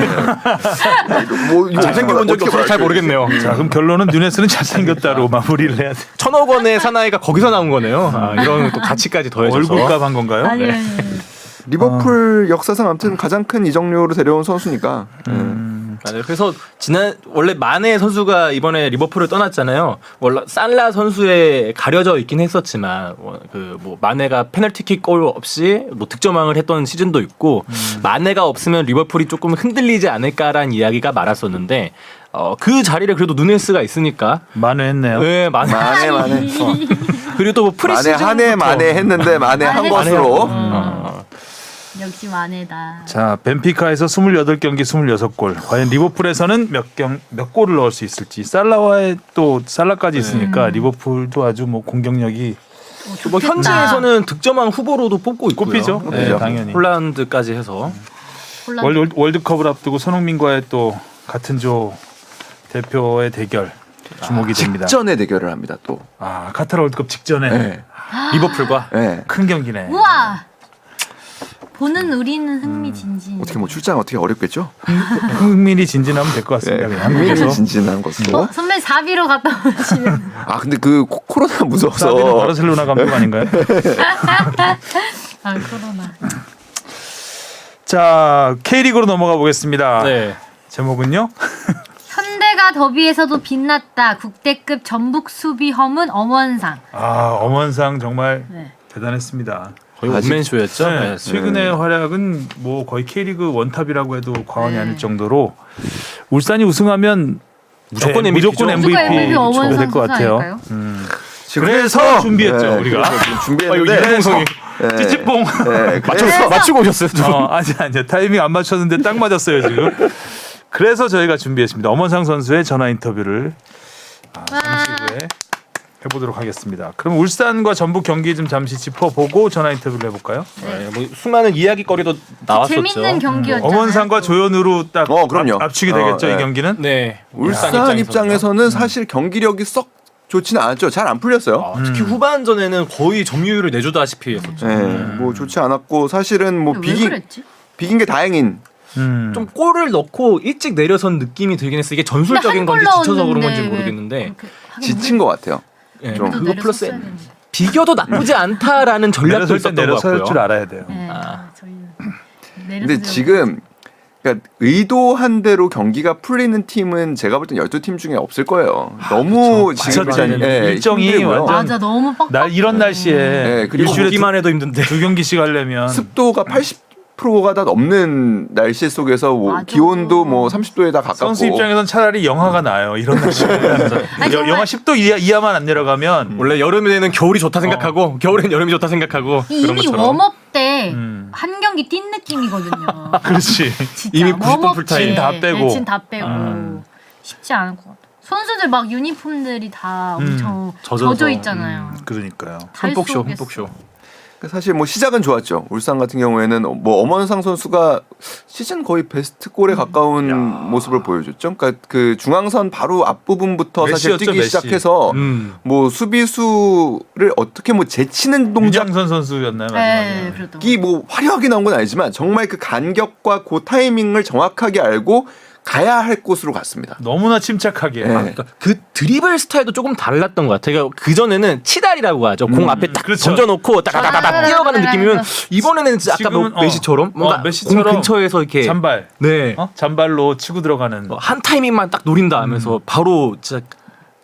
뭐 이거 잘생겨 본 적이 없어서 잘 모르겠네요. 자 그럼 결론은 누네스는 잘생겼다로 마무리를 해야 돼. 1,000억 원의 사나이가 거기서 나온 거네요. 이런 또 가치까지 더해져서. 얼굴값 한 건가요? 아니 네. 리버풀 역사상 아무튼 가장 큰 이적료로 데려온 선수니까. 맞아요. 그래서 원래 마네 선수가 이번에 리버풀을 떠났잖아요. 원래 살라 선수에 가려져 있긴 했었지만 뭐 마네가 페널티킥 골 없이 뭐 득점왕을 했던 시즌도 있고 마네가 없으면 리버풀이 조금 흔들리지 않을까라는 이야기가 많았었는데 그 자리를 그래도 누네스가 있으니까 만회했네요. 네, 마네. 만에. 그리고 또뭐 만에 프리시즌 한해 만에 했는데 만에 한 것으로. 역시 만해다. 자 벤피카에서 28경기 26골. 과연 리버풀에서는 몇 골을 넣을 수 있을지. 살라와의 또 살라까지 있으니까 리버풀도 아주 뭐 공격력이 뭐 현지에서는 득점왕 후보로도 뽑고 있고요. 꼽히죠. 네, 당연히. 홀란드까지 해서 월드컵을 앞두고 손흥민과의 또 같은 조 대표의 대결 주목이 됩니다. 직전에 대결을 합니다 또. 카타르 월드컵 직전에 네. 리버풀과 네. 큰 경기네. 우와. 보는 우리는 흥미진진. 어떻게 뭐 출장 어떻게 어렵겠죠? 흥민이 진진하면 될 것 같습니다. 그냥 국민이 한국에서. 진진한 것으로. 선배 4비로 갔다 오시면. 근데 그 코로나 사비는 무서워서. 바르셀로나 감독 아닌가요? 코로나. 자 K리그로 넘어가 보겠습니다. 네. 제목은요? 현대가 더비에서도 빛났다. 국대급 전북 수비 허문 엄원상. 엄원상 정말 네. 대단했습니다. 거의 원맨쇼였죠. 네, 네. 최근의 활약은 뭐 거의 K리그 원탑이라고 해도 과언이 아닐 정도로 울산이 우승하면 무조건 네, MVP 죠. 무조건 무조건 MVP MVP 줘야 엄원상 될 것 선수 같아요. 아닐까요? 그래서 준비했죠 우리가. 준비했는데 이동성이 찌찌뽕 맞추고 오셨어요. 두 분. 아니 타이밍 안 맞췄는데 딱 맞았어요 지금. 그래서 저희가 준비했습니다. 엄원상 선수의 전화 인터뷰를 잠시 후에 해보도록 하겠습니다. 그럼 울산과 전북 경기 좀 잠시 짚어보고 전화 인터뷰를 해볼까요? 네, 뭐 수많은 이야기거리도 나왔었죠. 재밌는 경기였잖아요. 엄원상과 조현우로 딱 그럼요. 압축이 되겠죠 네. 이 경기는. 네, 울산 입장에서는 사실 경기력이 썩 좋지는 않았죠. 잘 안 풀렸어요. 특히 후반전에는 거의 점유율을 내주다시피 했었죠. 네, 뭐 좋지 않았고 사실은 뭐 왜 그랬지? 비긴 게 다행인. 좀 골을 넣고 일찍 내려선 느낌이 들긴 했어. 이게 전술적인 건지 지쳐서 그런 건지 모르겠는데 지친 것 같아요. 네, 좀. 그거 플러스 비겨도 나쁘지 않다라는 전략도 내려설 때 있었던 것 내려설 같고요. 줄 알아야 돼요. 네. 저희는 근데 지금 그러니까 의도한 대로 경기가 풀리는 팀은 제가 볼 땐 12팀 중에 없을 거예요. 너무 지금 일정이 힘들고요. 완전 맞아 너무 빡빡. 이런 날씨에 네, 그리고 일주일에 보기만 해도 힘든데. 두 경기씩 하려면 습도가 80%가 다 넘는 날씨 속에서 뭐 맞아. 기온도 뭐 30도에 다 가깝고. 선수 입장에선 차라리 영하가 나요. 이런 날씨에 아니, 정말. 영하 10도 이하만 안 내려가면 원래 여름에는 겨울이 좋다 생각하고 겨울엔 여름이 좋다 생각하고 그런 이미 것처럼. 웜업 때 한 경기 뛴 느낌이거든요. 그렇지. 진짜 이미 90분 웜업 풀타임. 때, 다 빼고. 진 다 빼고 쉽지 않을 것 같아. 선수들 막 유니폼들이 다 엄청 젖어서. 젖어 있잖아요. 그러니까요. 잘 흠뻑쇼, 쏘겠어. 흠뻑쇼. 사실 뭐 시작은 좋았죠. 울산 같은 경우에는 뭐 엄원상 선수가 시즌 거의 베스트 골에 가까운 모습을 보여줬죠. 그러니까 그 중앙선 바로 앞부분부터 사실 메시였죠, 뛰기 메시. 시작해서 뭐 수비수를 어떻게 뭐 제치는 동작이 유장선 선수였나요 마지막에? 그랬던 거. 뭐 화려하게 나온 건 아니지만 정말 그 간격과 그 타이밍을 정확하게 알고 가야 할 곳으로 갔습니다. 너무나 침착하게. 네. 그러니까 그 드리블 스타일도 조금 달랐던 것 같아요. 그 전에는 치달이라고 하죠. 공 앞에 딱 그렇죠. 던져놓고 따다다다다 뛰어가는 느낌이면 이번에는 진짜 아까 지금은, 메시처럼 뭔가 메시처럼 공 근처에서 이렇게 잔발. 네. 잔발로 치고 들어가는. 한 타이밍만 딱 노린다 하면서 바로 진짜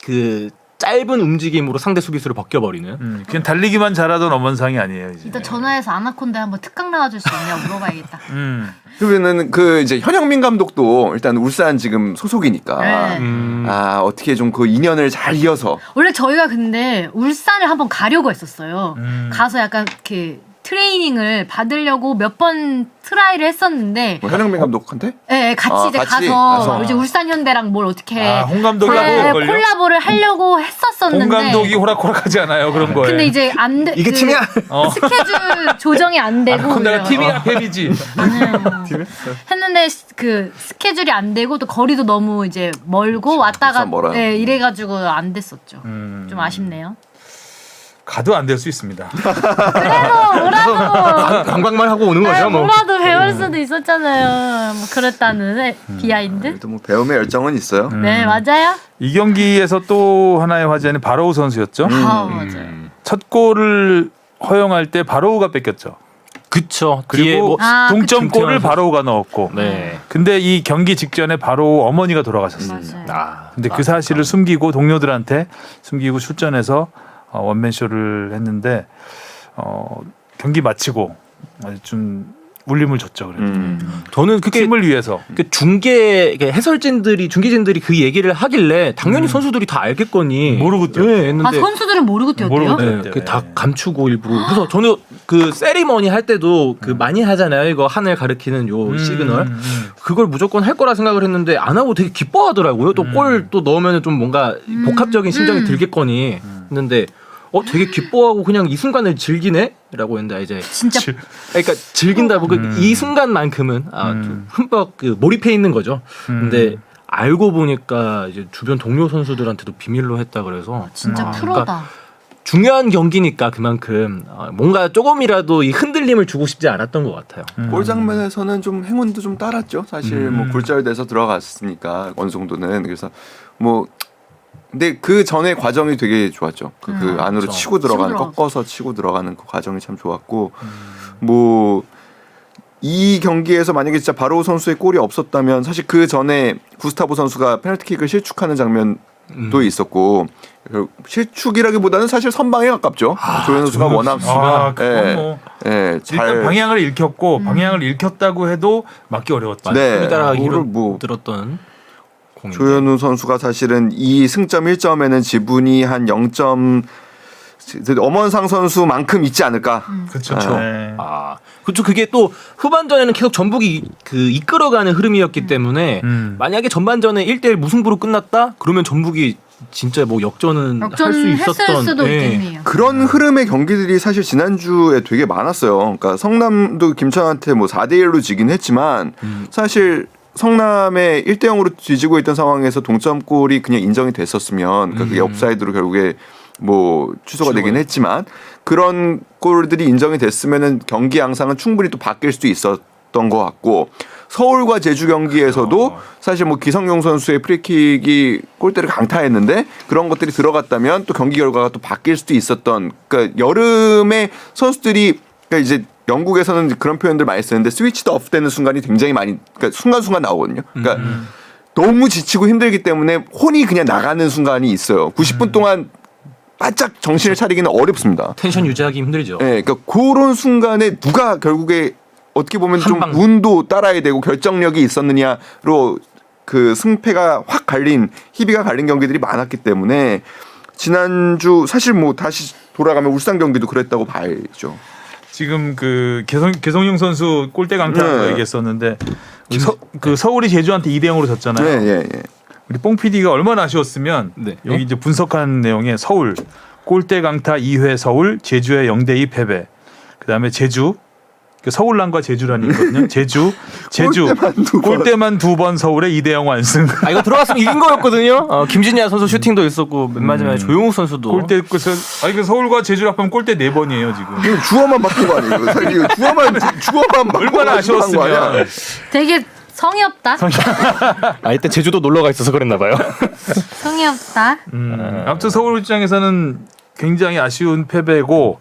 그 짧은 움직임으로 상대 수비수를 벗겨버리는. 그냥 달리기만 잘하던 엄원상이 아니에요. 이제. 일단 전화해서 아나콘다 한번 특강 나와줄 수 있냐 물어봐야겠다. 그러면은 그 이제 현영민 감독도 일단 울산 지금 소속이니까 네. 어떻게 좀 그 인연을 잘 이어서 원래 저희가 근데 울산을 한번 가려고 했었어요. 가서 약간 이렇게 트레이닝을 받으려고 몇 번 트라이를 했었는데 뭐 현영민 감독한테 네, 같이 이제 같이 가서 가서. 이제 울산 현대랑 뭘 어떻게 홍 감독이 콜라보를 하려고 했었었는데 홍 감독이 호락호락하지 않아요 그런 거에. 근데 이제 안 돼. 이게 팀이야? 스케줄 조정이 안 되고 내가 팀이야 팸이지. 했는데 그 스케줄이 안 되고 또 거리도 너무 이제 멀고 왔다가 울산 멀어요. 네, 이래가지고 안 됐었죠. 좀 아쉽네요. 가도 안 될 수 있습니다. 그래도 뭐라도 관광만 하고 오는 거죠. 뭐. 뭐라도 배울 수도 있었잖아요. 뭐 그랬다는 비하인드. 그래도 뭐 배움의 열정은 있어요. 네 맞아요. 이 경기에서 또 하나의 화제는 바로우 선수였죠. 아 맞아요. 첫 골을 허용할 때 바로우가 뺏겼죠. 그쵸. 뒤에 그리고 뭐 동점골을 김태환 선수. 바로우가 넣었고. 네. 근데 이 경기 직전에 바로우 어머니가 돌아가셨어요. 맞아요. 근데 그 사실을 숨기고 동료들한테 숨기고 출전해서 원맨쇼를 했는데 경기 마치고 좀 울림을 줬죠. 그래도 저는 그게 팀을 위해서. 그 해설진들이 중계진들이 그 얘기를 하길래 당연히 선수들이 다 알겠거니 모르고 뛰었대요. 네, 했는데 아 선수들은 모르고 뛰었대요? 모르고 네, 뛰었대요. 그다 감추고 일부러. 그래서 저는 그 세리머니 할 때도 그 많이 하잖아요. 이거 하늘 가리키는 요 시그널. 그걸 무조건 할 거라 생각을 했는데 안 하고 되게 기뻐하더라고요. 또 골 또 넣으면 좀 뭔가 복합적인 심정이 들겠거니 했는데 되게 기뻐하고 그냥 이 순간을 즐기네라고 했는데 이제 진짜 그러니까 즐긴다고 이 순간만큼은 좀 흠뻑 그 몰입해 있는 거죠. 근데 알고 보니까 이제 주변 동료 선수들한테도 비밀로 했다 그래서 진짜 프로다. 그러니까 중요한 경기니까 그만큼 뭔가 조금이라도 이 흔들림을 주고 싶지 않았던 것 같아요. 골 장면에서는 좀 행운도 좀 따랐죠. 사실 뭐 굴절돼서 들어갔으니까 어느 정도는. 그래서 뭐 근데 그 전에 과정이 되게 좋았죠. 그 안으로 그렇죠. 치고 들어가는 치고 꺾어서 치고 들어가는 그 과정이 참 좋았고 뭐 이 경기에서 만약에 진짜 바로우 선수의 골이 없었다면 사실 그 전에 구스타보 선수가 페널티킥을 실축하는 장면도 있었고 실축이라기보다는 사실 선방에 가깝죠. 조현 선수가 워낙 그건 뭐 일단 방향을 읽혔고 방향을 읽혔다고 해도 막기 어려웠죠. 네. 따라가기로 뭐 들었던 공인데. 조현우 선수가 사실은 이 승점 1점에는 지분이 한 0점 엄원상 선수만큼 있지 않을까. 그렇죠. 네. 그렇죠. 그게 또 후반전에는 계속 전북이 그 이끌어가는 흐름이었기 때문에 만약에 전반전에 1대1 무승부로 끝났다? 그러면 전북이 진짜 뭐 역전은 할 수 역전했을 있었던 수도 예. 있겠네요. 그런 흐름의 경기들이 사실 지난주에 되게 많았어요. 그러니까 성남도 김천한테 뭐 4대1로 지긴 했지만 사실 성남의 1대0으로 뒤지고 있던 상황에서 동점골이 그냥 인정이 됐었으면 그러니까 그게 업사이드로 결국에 뭐 취소가 되긴 했지만 그런 골들이 인정이 됐으면은 경기 양상은 충분히 또 바뀔 수도 있었던 것 같고 서울과 제주 경기에서도 사실 뭐 기성용 선수의 프리킥이 골대를 강타했는데 그런 것들이 들어갔다면 또 경기 결과가 또 바뀔 수도 있었던 그러니까 여름에 선수들이 그러니까 이제 영국에서는 그런 표현들 많이 쓰는데 스위치드 오프 되는 순간이 굉장히 많이 그러니까 순간순간 나오거든요. 그러니까 너무 지치고 힘들기 때문에 혼이 그냥 나가는 순간이 있어요. 90분 동안 바짝 정신을 차리기는 어렵습니다. 텐션 유지하기 힘들죠. 네, 그러니까 그런 순간에 누가 결국에 어떻게 보면 좀 방. 운도 따라야 되고 결정력이 있었느냐로 그 승패가 확 갈린 희비가 갈린 경기들이 많았기 때문에 지난주 사실 뭐 다시 돌아가면 울산 경기도 그랬다고 봐야죠. 지금 그 개성용 선수 골대 강타 얘기했었는데 그 서울이 제주한테 2대0으로 졌잖아요. 예. 우리 뽕 PD가 얼마나 아쉬웠으면 네. 여기 이제 분석한 내용에 서울 골대 강타 2회 서울 제주의 0대2 패배. 그다음에 제주 그 서울랑과 제주란이 있거든요. 제주 골대만 두 번 서울의 2대0 완승. 이거 들어갔으면 이긴 거였거든요. 김진야 선수 슈팅도 있었고 맨 마지막에 조용욱 선수도 골대 그 서울과 제주 합하면 골대 4번이에요 지금. 이거 주어만 바꾼 거 아니에요? 주어만 바꾼 얼마나 거 아니야? 아쉬웠으면. 되게 성의 없다. 아 이때 제주도 놀러가 있어서 그랬나 봐요. 성의 없다. 아무튼 서울 입장에서는 굉장히 아쉬운 패배고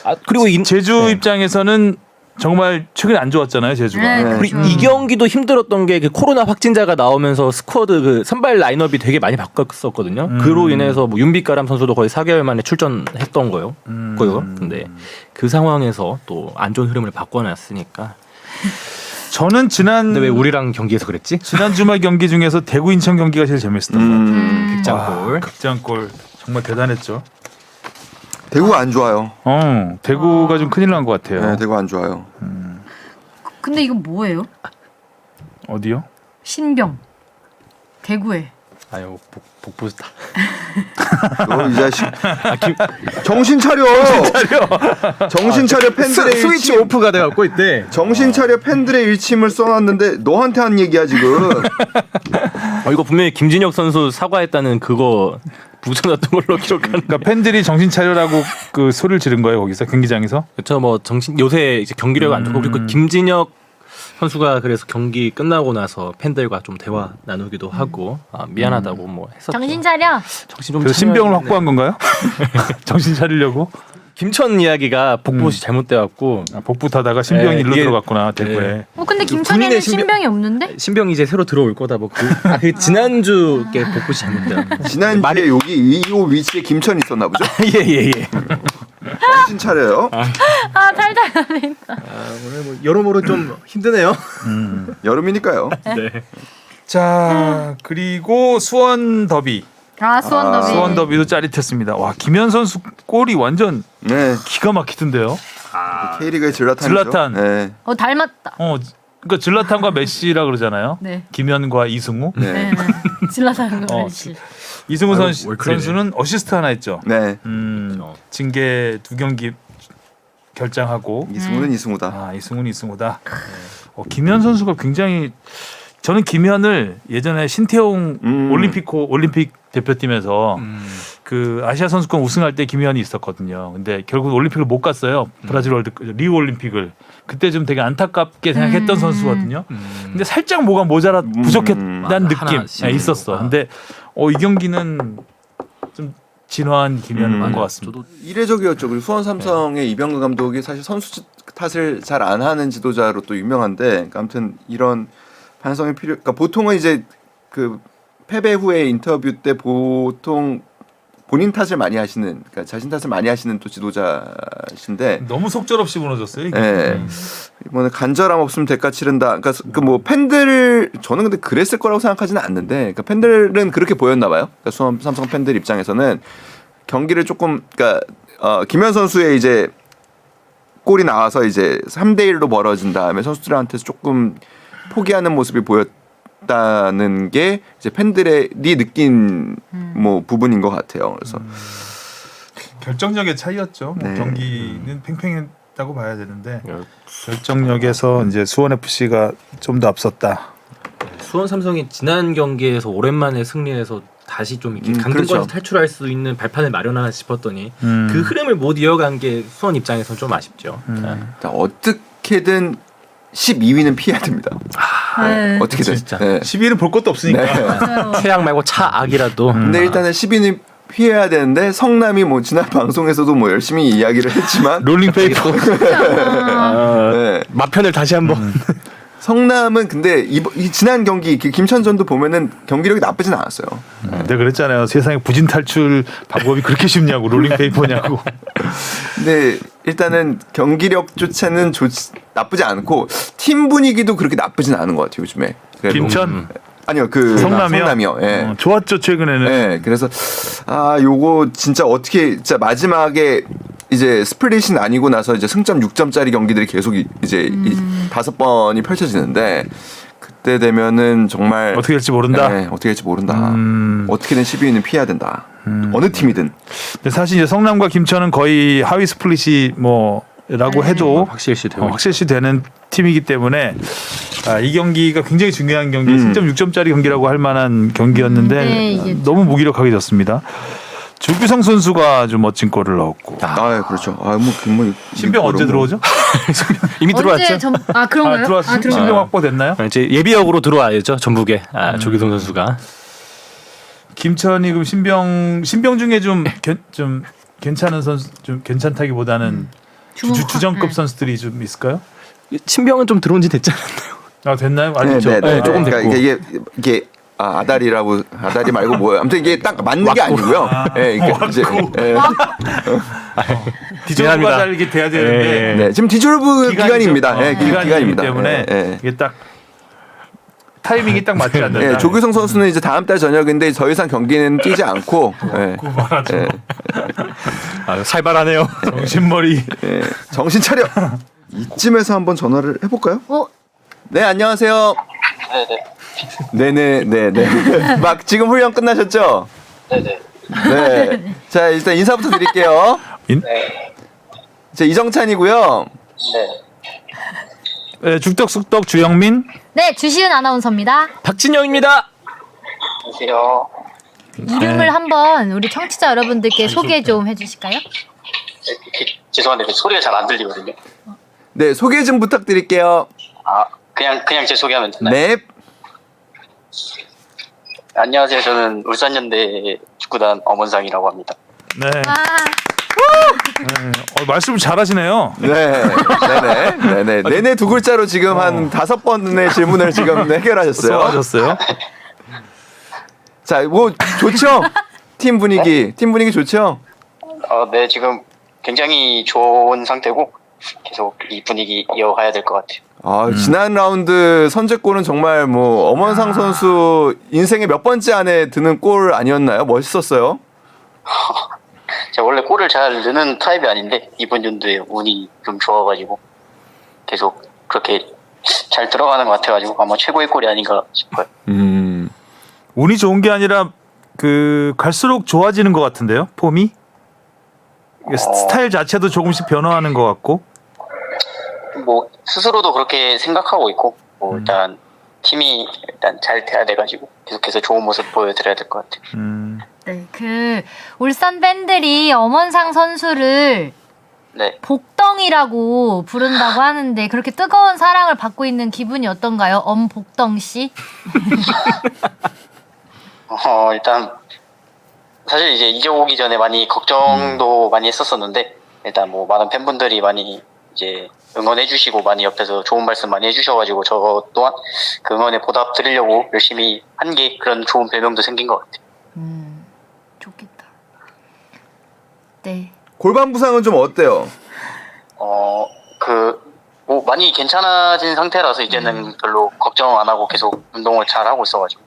아 그리고 제주 입장에서는 정말 최근에 안 좋았잖아요, 제주가. 네, 네. 우리 이 경기도 힘들었던 게 그 코로나 확진자가 나오면서 스쿼드 그 선발 라인업이 되게 많이 바꿨었거든요. 그로 인해서 뭐 윤빛가람 선수도 거의 4개월 만에 출전했던 거요. 근데 그 상황에서 또 안 좋은 흐름을 바꿔놨으니까. 저는 근데 왜 우리랑 경기에서 그랬지? 지난 주말 경기 중에서 대구 인천 경기가 제일 재밌었던 것 같아요. 극장골. 극장골 정말 대단했죠. 대구가 안 좋아요. 대구가 좀 큰일 난 것 같아요. 네, 대구 안 좋아요. 근데 이거 뭐예요? 어디요? 신병. 대구에. 아유 복부다. 너 이 자식. 정신 차려. 정신 차려. 팬들의 스위치 일침. 오프가 돼갖고 있대. 정신 차려. 팬들의 일침을 써놨는데 너한테 한 얘기야 지금. 이거 분명히 김진혁 선수 사과했다는 그거 붙여놨던 걸로 기록하는. 그러니까 팬들이 정신 차려라고 그 소리를 지른 거예요, 거기서 경기장에서. 그렇죠. 뭐 정신 요새 이제 경기력 안 좋고 그리고 김진혁 선수가 그래서 경기 끝나고 나서 팬들과 좀 대화 나누기도 하고 미안하다고 뭐 했었죠. 정신 차려. 정신 좀 그래서 차려야 신병을 되네. 확보한 건가요? 정신 차리려고 김천 이야기가 복붙이 잘못돼갖고 복부 타다가 신병이 네, 일로 이게- 들어갔구나 대구에. 네. 근데 그 김천에는 군인의 신병- 신병이 없는데? 신병이 이제 새로 들어올 거다 뭐 그 지난주 게 복붙이 잘못돼갖고 지난주에 여기 2호 위치에 김천이 있었나 보죠? 예예예. 정신 차려요. 아 달달 달린다. 오늘 뭐 여러모로 좀 힘드네요. 여름이니까요. 네. 자 그리고 수원 더비. 아 수원 더비. 수원 더비도 짜릿했습니다. 와 김현 선수 골이 완전 네. 기가 막히던데요. K리그의 질라탄이죠. 질라탄. 네. 닮았다. 그러니까 질라탄과 메시라 그러잖아요. 네. 김현과 이승우. 네. 네. 질라사는 거 어, 알지. 이승우 아유, 월클이네. 선수는 어시스트 하나 했죠. 네. 징계 2경기 결장하고. 이승우는 이승우다. 아 이승우는 이승우다. 김현 선수가 굉장히 저는 김현을 예전에 신태용 올림픽 대표팀에서 그 아시아 선수권 우승할 때 김현이 있었거든요. 근데 결국 올림픽을 못 갔어요. 브라질 리우 올림픽을. 그때 좀 되게 안타깝게 생각했던 선수거든요. 근데 살짝 뭐가 부족했다는 느낌 하나씩. 있었어. 근데 이 경기는 좀 진화한 김현을 본 것 같습니다. 저도 이례적이었죠. 그리고 수원 삼성의 이병근 감독이 사실 선수 탓을 잘 안 하는 지도자로 또 유명한데, 그러니까 아무튼 이런 반성이 그러니까 보통은 이제 그 패배 후에 인터뷰 때 보통 본인 탓을 많이 하시는, 그러니까 자신 탓을 많이 하시는 또 지도자신데, 너무 속절없이 무너졌어요. 이게. 예. 이번에 간절함 없으면 대가 치른다. 그러니까 그 뭐 팬들 저는 근데 그랬을 거라고 생각하지는 않는데, 그러니까 팬들은 그렇게 보였나 봐요. 그러니까 수원 삼성 팬들 입장에서는 경기를 조금, 그러니까 김현 선수의 이제 골이 나와서 이제 3대 1로 멀어진 다음에 선수들한테서 조금 포기하는 모습이 보였다는 게 이제 팬들이 느낀 뭐 부분인 것 같아요. 그래서 결정력의 차이였죠. 뭐 네. 경기는 팽팽했다고 봐야 되는데 결정력에서 이제 수원 FC가 좀 더 앞섰다. 수원 삼성이 지난 경기에서 오랜만에 승리해서 다시 좀 이렇게 강등권에서 그렇죠. 탈출할 수 있는 발판을 마련하나 싶었더니 그 흐름을 못 이어간 게 수원 입장에서는 좀 아쉽죠. 자, 어떻게든 12위는 피해야 됩니다. 네. 어떻게든. 진짜. 네. 12위는 볼 것도 없으니까. 맞아요. 최악 말고 차악이라도. 근데 일단은 10위는 피해야 되는데 성남이 뭐 지난 방송에서도 뭐 열심히 이야기를 했지만 롤링페이퍼. 네. 마편을 다시 한번. 성남은 근데 이 지난 경기 김천전도 보면은 경기력이 나쁘진 않았어요. 내가 그랬잖아요. 세상에 부진 탈출 방법이 그렇게 쉽냐고 롤링페이퍼냐고. 근데 일단은 경기력조차는 나쁘지 않고 팀 분위기도 그렇게 나쁘진 않은 것 같아요 요즘에. 그래도. 김천 아니요 그 성남이요. 예. 좋았죠 최근에는. 네, 그래서 요거 진짜 어떻게 진짜 마지막에 이제 스플릿이 아니고 나서 이제 승점 6점짜리 경기들이 계속 이제 5번이 펼쳐지는데 그때 되면은 정말 어떻게 될지 모른다. 네, 어떻게 될지 모른다. 어떻게든 12위는 피해야 된다. 어느 팀이든. 근데 사실 이제 성남과 김천은 거의 하위 스플릿이 뭐라고 해도 확실시 되고. 확실시 되는 팀이기 때문에 이 경기가 굉장히 중요한 경기, 승점 6점짜리 경기라고 할 만한 경기였는데 네, 이게 너무 무기력하게 졌습니다. 조규성 선수가 아주 멋진 골을 넣었고. 아, 그렇죠. 신병 언제 들어오죠? 이미 들어왔죠. 그런가요? 들어왔어요. 신병 확보됐나요? 이제 예비역으로 들어와야죠. 전북에 조규성 선수가. 김천이 그럼 신병 중에 좀 괜찮은 선수, 좀 괜찮다기보다는 주전급 선수들이 좀 있을까요? 신병은 좀 들어온 지 됐지 않았나요? 아 됐나요? 아직죠. 네, 조금 됐고. 그러니까 이게 아다리 말고 뭐예요? 아무튼 이게 딱 맞는 게 아니고요. 예, 그러니까 이제 디졸브가 잘 이게 돼야 되는데 네, 지금 디졸브 기간입니다. 예, 기간입니다. 때문에 이게 딱 타이밍이 딱 맞지 않는다. 예, 조규성 선수는 이제 다음 달 저녁인데 더 이상 경기는 뛰지 않고 살벌하네요. 정신머리. 정신 차려. 이쯤에서 한번 전화를 해볼까요? 네, 안녕하세요. 네네. 막 지금 훈련 끝나셨죠? 네네. 네. 자, 일단 인사부터 드릴게요. 제 이정찬이고요. 네. 네, 죽덕숙덕 주영민. 네, 주시은 아나운서입니다. 박진영입니다. 안녕하세요. 이름을 한번 우리 청취자 여러분들께 소개 좀 해주실까요? 죄송한데 소리가 잘 안 들리거든요. 네, 소개 좀 부탁드릴게요. 그냥 제 소개하면 되나요? 네. 안녕하세요. 저는 울산연대 축구단 엄원상이라고 합니다. 네. 말씀을 잘하시네요. 네네. 네네 두 글자로 지금 한 5번의 질문을 지금 해결하셨어요. 수고하셨어요. 자, 뭐 좋죠? 팀 분위기 좋죠? 네, 지금 굉장히 좋은 상태고 계속 이 분위기 이어가야 될 것 같아요. 지난 라운드 선제골은 정말 뭐 엄원상 선수 인생의 몇 번째 안에 드는 골 아니었나요? 멋있었어요. 제가 원래 골을 잘 넣는 타입이 아닌데 이번 연도에 운이 좀 좋아가지고 계속 그렇게 잘 들어가는 것 같아가지고 아마 최고의 골이 아닌가 싶어요. 운이 좋은 게 아니라 갈수록 좋아지는 것 같은데요, 폼이? 스타일 자체도 조금씩 변화하는 것 같고. 뭐 스스로도 그렇게 생각하고 있고 일단 팀이 일단 잘 돼야 돼가지고 계속해서 좋은 모습 보여드려야 될 것 같아요. 네, 울산 팬들이 엄원상 선수를 네. 복덩이라고 부른다고 하는데 그렇게 뜨거운 사랑을 받고 있는 기분이 어떤가요? 엄복덩 씨? 일단 사실 이제 오기 전에 많이 걱정도 많이 했었었는데 일단 뭐 많은 팬분들이 많이 이제 응원해주시고 많이 옆에서 좋은 말씀 많이 해주셔가지고 저 또한 그 응원에 보답 드리려고 열심히 한 게 그런 좋은 별명도 생긴 것 같아요. 좋겠다. 네. 골반 부상은 좀 어때요? 뭐 많이 괜찮아진 상태라서 이제는 별로 걱정 안 하고 계속 운동을 잘 하고 있어가지고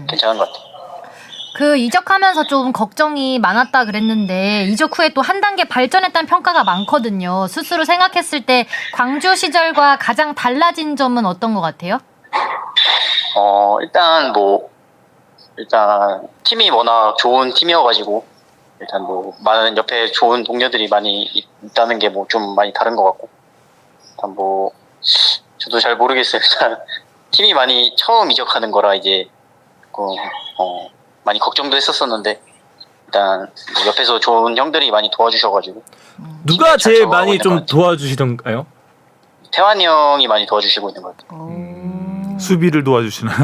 괜찮은 것 같아요. 이적하면서 좀 걱정이 많았다 그랬는데 이적 후에 또 한 단계 발전했다는 평가가 많거든요. 스스로 생각했을 때 광주 시절과 가장 달라진 점은 어떤 것 같아요? 일단 팀이 워낙 좋은 팀이어가지고 일단 뭐 많은 옆에 좋은 동료들이 많이 있다는 게 뭐 좀 많이 다른 것 같고 일단 뭐 저도 잘 모르겠어요. 일단 팀이 많이 처음 이적하는 거라 이제 많이 걱정도 했었었는데 일단 옆에서 좋은 형들이 많이 도와주셔가지고 누가 제일 많이 좀 도와주시던가요? 태환이 형이 많이 도와주시고 있는 것 같아요. 수비를 도와주시나요?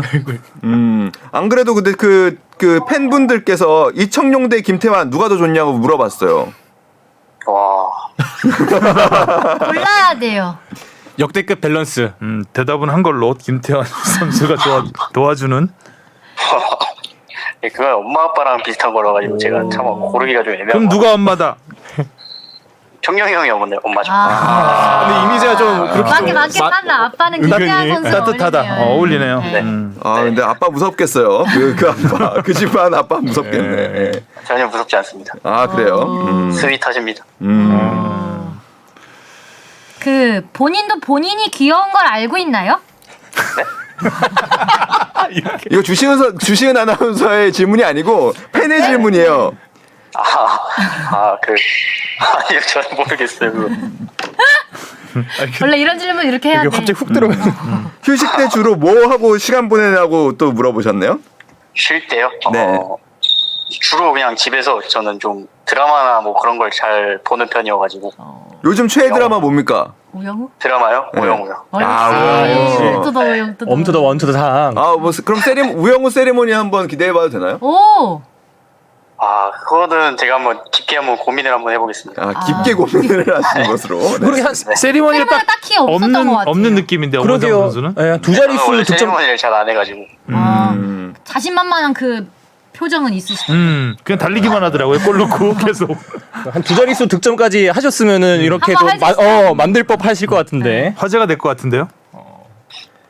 안 그래도 근데 그 팬분들께서 이청용 대 김태환 누가 더 좋냐고 물어봤어요. 와. 골라야 돼요. 역대급 밸런스. 대답은 한 걸로 김태환 선수가 도와주는. 그건 엄마 아빠랑 비슷한 거라가지고 제가 참 고르기가 좀 애매한. 그럼 누가 엄마다? 청룡이 형이 엄마죠. 근데 이미지가 좀 그렇게 맞나? 아빠는 김태환 선수 따뜻하다. 어울리네요. 네. 근데 아빠 무섭겠어요. 그 아빠, 그 집안 아빠 무섭겠네. 전혀 무섭지 않습니다. 그래요? 스윗하십니다. 본인도 본인이 귀여운 걸 알고 있나요? 이거 주시은 아나운서의 질문이 아니고 팬의 질문이에요. 아니요, 저는 모르겠어요. 그거. 원래 이런 질문 이렇게 해야 돼. 갑자기 훅 들어가. 휴식 때 주로 뭐 하고 시간 보내냐고 또 물어보셨네요. 쉴 때요? 네. 주로 그냥 집에서 저는 좀 드라마나 뭐 그런 걸 잘 보는 편이어가지고. 요즘 최애 드라마 뭡니까? 오영우? 드라마요? 네. 오영우요. 역시. 원투더 오영 투더. 엄투 더 원투 더 상. 뭐 그럼 우영우 세리머니 한번 기대해봐도 되나요? 오. 아, 그거는 제가 한번 깊게 한번 고민을 한번 해보겠습니다. 깊게 고민을 하시는 것으로. 네. 그렇게 한 세리머니가 딱 딱히 없었던 것 같아요. 없는 느낌인데 엄원상 그러게요. 선수는 예, 두 저는 자릿수 원래 득점. 세리머니를 잘 안 해가지고. 자신만만한 그 표정은 있으시죠. 그냥 달리기만 하더라고요. 골 넣고 계속. 한 두 자릿수 득점까지 하셨으면은 이렇게도 한번 할수 있어요. 만들 법 하실 것 같은데. 화제가 될 것 같은데요.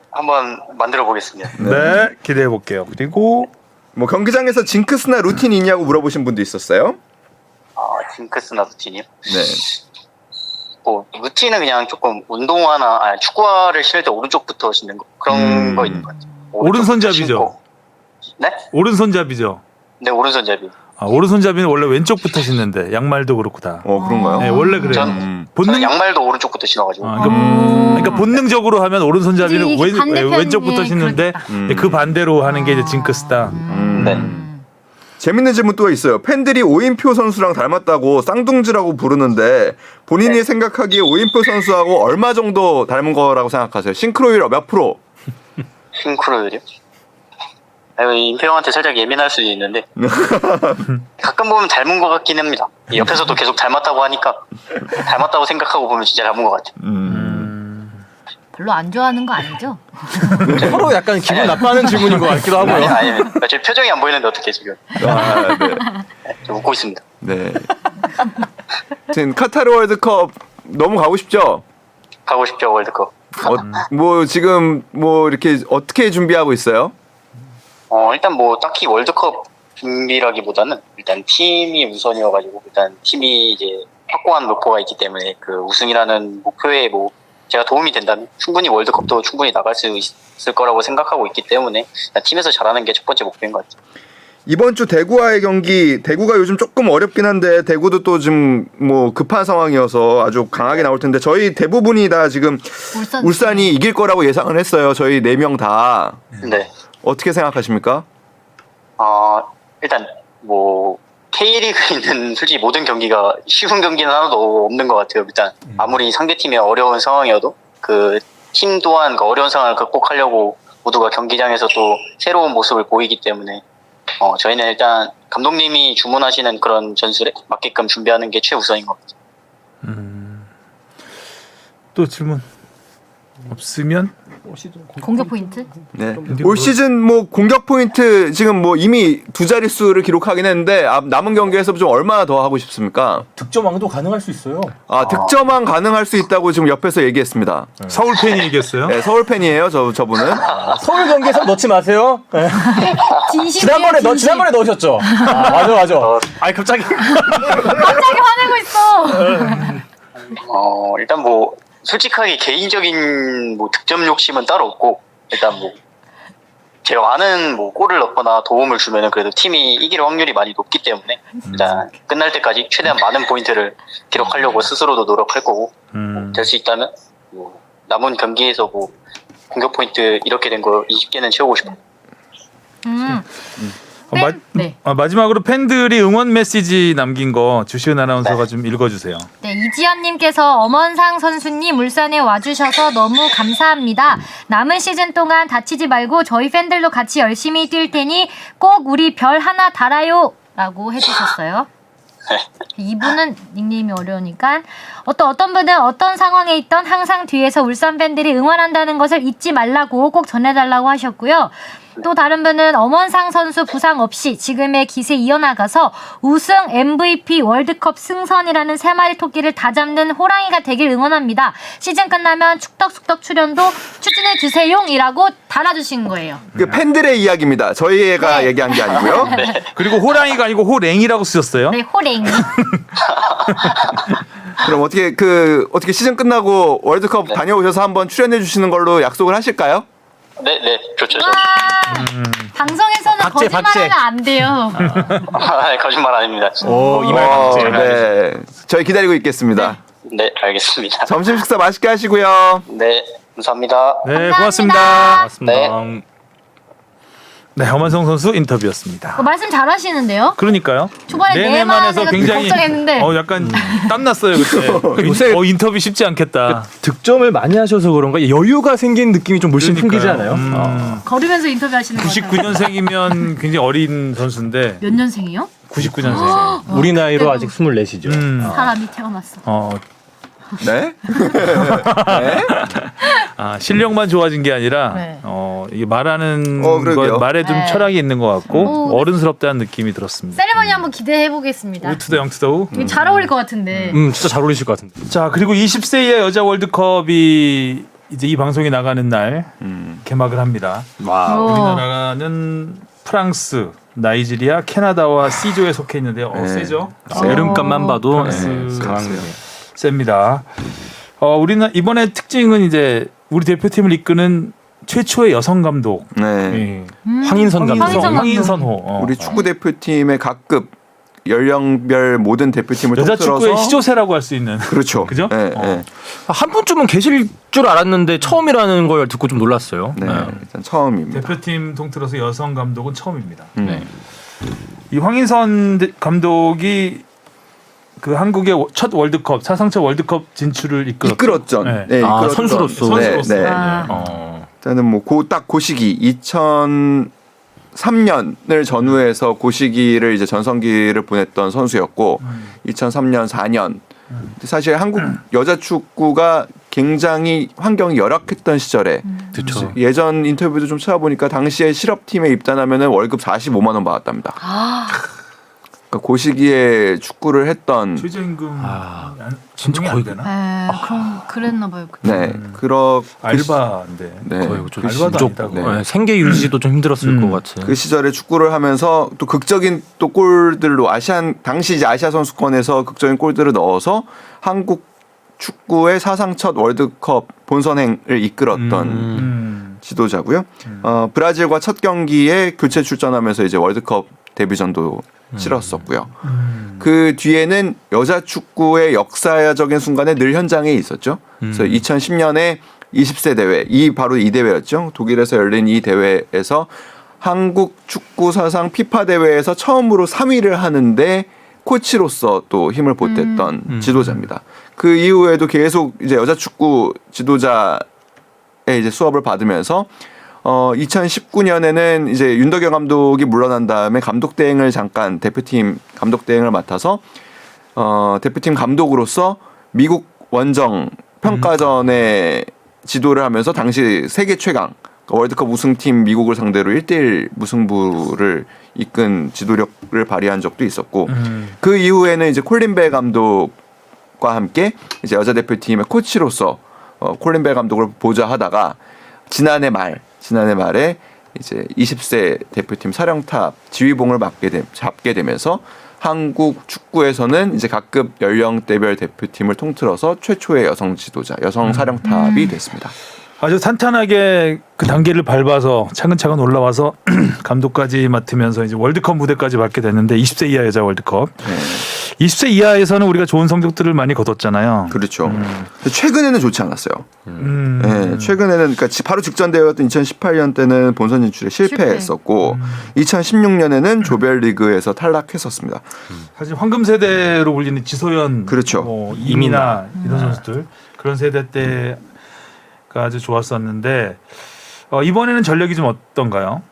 한번 만들어 보겠습니다. 네, 기대해 볼게요. 그리고 뭐 경기장에서 징크스나 루틴이 있냐고 물어보신 분도 있었어요. 징크스나 루틴이요? 네. 뭐 루틴은 그냥 조금 운동화나 축구화를 신을 때 오른쪽부터 신는 거 그런 거 있는 것 같아요. 오른손잡이죠? 신고. 네? 오른손잡이죠. 네, 오른손잡이. 오른손잡이는 원래 왼쪽부터 신는데 양말도 그렇고 다. 그런가요? 네, 원래 그래요. 저는 본능 양말도 오른쪽부터 신어가지고. 그러니까 본능적으로 하면 오른손잡이는 이게 반대편이 왼쪽부터 신는데 그렇겠다. 그 반대로 하는 게 이제 징크스다. 네. 재밌는 질문 또 있어요. 팬들이 오인표 선수랑 닮았다고 쌍둥지라고 부르는데 본인이 생각하기에 오인표 선수하고 얼마 정도 닮은 거라고 생각하세요? 싱크로율 몇 프로? 싱크로율이요? 임평한테 살짝 예민할 수도 있는데 가끔 보면 닮은 것 같긴 합니다. 옆에서도 계속 닮았다고 하니까 닮았다고 생각하고 보면 진짜 닮은 것 같아요. 별로 안 좋아하는 거 아니죠? 서로 약간 기분 나빠하는 질문인 것 같기도 하고요. 아닙니다. 제 표정이 안 보이는데 어떻게 지금? 좀 웃고 있습니다. 네. 지금 카타르 월드컵 너무 가고 싶죠? 가고 싶죠, 월드컵. 뭐 지금 뭐 이렇게 어떻게 준비하고 있어요? 일단 뭐 딱히 월드컵 준비라기보다는 일단 팀이 우선이어가지고 일단 팀이 이제 확고한 목표가 있기 때문에 그 우승이라는 목표에 뭐 제가 도움이 된다면 충분히 월드컵도 충분히 나갈 수 있을 거라고 생각하고 있기 때문에 일단 팀에서 잘하는 게 첫 번째 목표인 것 같아요. 이번 주 대구와의 경기, 대구가 요즘 조금 어렵긴 한데 대구도 또 지금 뭐 급한 상황이어서 아주 강하게 나올 텐데 저희 대부분이 다 지금 울산이 이길 거라고 예상을 했어요. 저희 4명 다. 네. 어떻게 생각하십니까? 일단 뭐 K리그에 있는 솔직히 모든 경기가 쉬운 경기는 하나도 없는 것 같아요. 일단 아무리 상대팀이 어려운 상황이어도 그 팀 또한 그 어려운 상황을 극복하려고 모두가 경기장에서 또 새로운 모습을 보이기 때문에 저희는 일단 감독님이 주문하시는 그런 전술에 맞게끔 준비하는 게 최우선인 것 같아요. 또 질문 없으면 공격 포인트? 네. 올 시즌 뭐 공격 포인트 지금 뭐 이미 두 자릿수를 기록하긴 했는데 남은 경기에서 좀 얼마나 더 하고 싶습니까? 득점왕도 가능할 수 있어요. 득점왕 가능할 수 있다고 지금 옆에서 얘기했습니다. 서울 팬이 이겼어요? 네, 서울 팬이에요. 저분은. 서울 경기에서 넣지 마세요. 네. 지난번에 넣으셨죠? 맞아. 아니 갑자기 화내고 있어. 일단 뭐 솔직하게 개인적인 뭐 득점 욕심은 따로 없고 일단 뭐 제가 많은 뭐 골을 넣거나 도움을 주면은 그래도 팀이 이길 확률이 많이 높기 때문에 일단 끝날 때까지 최대한 많은 포인트를 기록하려고 스스로도 노력할 거고 될 수 있다면 뭐 남은 경기에서 뭐 공격 포인트 이렇게 된 거 20개는 채우고 싶어요. 네. 마지막으로 팬들이 응원 메시지 남긴 거 주시은 아나운서가 좀 읽어주세요. 네, 이지연님께서 엄원상 선수님 울산에 와주셔서 너무 감사합니다. 남은 시즌 동안 다치지 말고 저희 팬들도 같이 열심히 뛸 테니 꼭 우리 별 하나 달아요 라고 해주셨어요. 이분은 닉네임이 어려우니까 어떤 분은 어떤 상황에 있던 항상 뒤에서 울산 팬들이 응원한다는 것을 잊지 말라고 꼭 전해달라고 하셨고요. 또 다른 분은 엄원상 선수 부상 없이 지금의 기세 이어나가서 우승, MVP, 월드컵 승선이라는 세 마리 토끼를 다 잡는 호랑이가 되길 응원합니다. 시즌 끝나면 축덕숙덕 출연도 추진해 주세요이라고 달아주신 거예요. 그 팬들의 이야기입니다. 저희가 얘기한 게 아니고요. 그리고 호랑이가 아니고 호랭이라고 쓰셨어요. 네, 호랭이. 그럼 어떻게 시즌 끝나고 월드컵 다녀오셔서 한번 출연해 주시는 걸로 약속을 하실까요? 네, 좋죠. 방송에서는 박제. 거짓말하면 안 돼요. 거짓말 아닙니다. 이말 박제. 네. 저희 기다리고 있겠습니다. 네, 알겠습니다. 점심 식사 맛있게 하시고요. 네, 감사합니다. 네, 감사합니다. 고맙습니다. 맞습니다. 네, 엄한성 선수 인터뷰였습니다. 말씀 잘하시는데요. 그러니까요. 초반에 내내만해서 내만 굉장히 걱정했는데. 약간 땀났어요 그때. 요새 인터뷰 쉽지 않겠다. 득점을 많이 하셔서 그런가 여유가 생긴 느낌이 좀 물씬 풍기지 않아요? 걸으면서 인터뷰하시는 거 같아요. 99년생이면 굉장히 어린 선수인데 몇 년생이요? 99년생. 우리 나이로 아직 24시죠. 사람이 태어났어. 네? 실력만 좋아진 게 아니라 네. 이게 말하는 그러게요. 것 말에 좀 네. 철학이 있는 것 같고 오. 어른스럽다는 느낌이 들었습니다. 세리머니 한번 기대해 보겠습니다. 우투더 영투더. 이게 잘 어울릴 것 같은데. 진짜 잘 어울리실 것 같은데. 자, 그리고 20세 이하 여자 월드컵이 이제 이 방송이 나가는 날 개막을 합니다. 와우. 어. 우리나라는 프랑스, 나이지리아, 캐나다와 C조에 속해 있는데요. 네. 세죠? 이름값만 봐도 프랑스 강한 셉니다. 우리는 이번에 특징은 이제 우리 대표팀을 이끄는 최초의 여성 감독. 네. 예. 황인선 감독. 황인선호. 우리 축구 대표팀의 각급 연령별 모든 대표팀을 여자 통틀어서 축구의 시조세라고 할 수 있는. 그렇죠. 그죠? 네, 네. 한 분쯤은 계실 줄 알았는데 처음이라는 걸 듣고 좀 놀랐어요. 네, 일단 처음입니다. 대표팀 통틀어서 여성 감독은 처음입니다. 네. 이 황인선 감독이 그 한국의 첫 월드컵 사상 첫 월드컵 진출을 이끌었죠. 네. 네, 이끌었던. 선수로서. 네, 선수로서. 네. 아. 일단은 뭐 그 시기 2003년을 전후해서 그 시기를 이제 전성기를 보냈던 선수였고 2003년 4년 사실 한국 여자 축구가 굉장히 환경이 열악했던 시절에 그렇죠. 예전 인터뷰도 좀 찾아보니까 당시에 실업팀에 입단하면 월급 45만 원 받았답니다. 그러니까 그 시기에 축구를 했던 최저임금 진짜 거의 되나? 그럼 그랬나 봐요. 그때. 네 그런 알바인데. 네, 거의 그 알바도 시절- 아니다고. 네, 생계 유지도 좀 힘들었을 것 같은. 그 시절에 축구를 하면서 또 극적인 또 골들로 당시 이제 아시아 선수권에서 극적인 골들을 넣어서 한국 축구의 사상 첫 월드컵 본선행을 이끌었던 지도자고요. 브라질과 첫 경기에 교체 출전하면서 이제 월드컵 데뷔전도 치렀었고요. 그 뒤에는 여자 축구의 역사적인 순간에 늘 현장에 있었죠. 그래서 2010년에 20세 대회, 바로 이 대회였죠. 독일에서 열린 이 대회에서 한국 축구 사상 피파 대회에서 처음으로 3위를 하는데 코치로서 또 힘을 보탰던 지도자입니다. 그 이후에도 계속 이제 여자 축구 지도자의 이제 수업을 받으면서 2019년에는 이제 윤덕여 감독이 물러난 다음에 감독 대행을 잠깐 대표팀 감독 대행을 맡아서 대표팀 감독으로서 미국 원정 평가전에 지도를 하면서 당시 세계 최강 월드컵 우승팀 미국을 상대로 1대1 무승부를 이끈 지도력을 발휘한 적도 있었고 그 이후에는 이제 콜린 벨 감독과 함께 이제 여자 대표팀의 코치로서 콜린 벨 감독을 보좌하다가 지난해 말에 이제 20세 대표팀 사령탑 지휘봉을 잡게 되면서 한국 축구에서는 이제 각급 연령대별 대표팀을 통틀어서 최초의 여성 지도자, 여성 사령탑이 됐습니다. 아주 탄탄하게 그 단계를 밟아서 차근차근 올라와서 감독까지 맡으면서 이제 월드컵 무대까지 맡게 됐는데 20세 이하 여자 월드컵. 네. 20세 이하에서는 우리가 좋은 성적들을 많이 거뒀잖아요. 그렇죠. 최근에는 좋지 않았어요. 네, 최근에는 그러니까 바로 직전 대회였던 2018년 때는 본선 진출에 실패했었고 2016년에는 조별리그에서 탈락했었습니다. 사실 황금 세대로 불리는 지소연, 그렇죠. 뭐 이민아 이런 선수들 그런 세대 때가 아주 좋았었는데 이번에는 전력이 좀 어떤가요?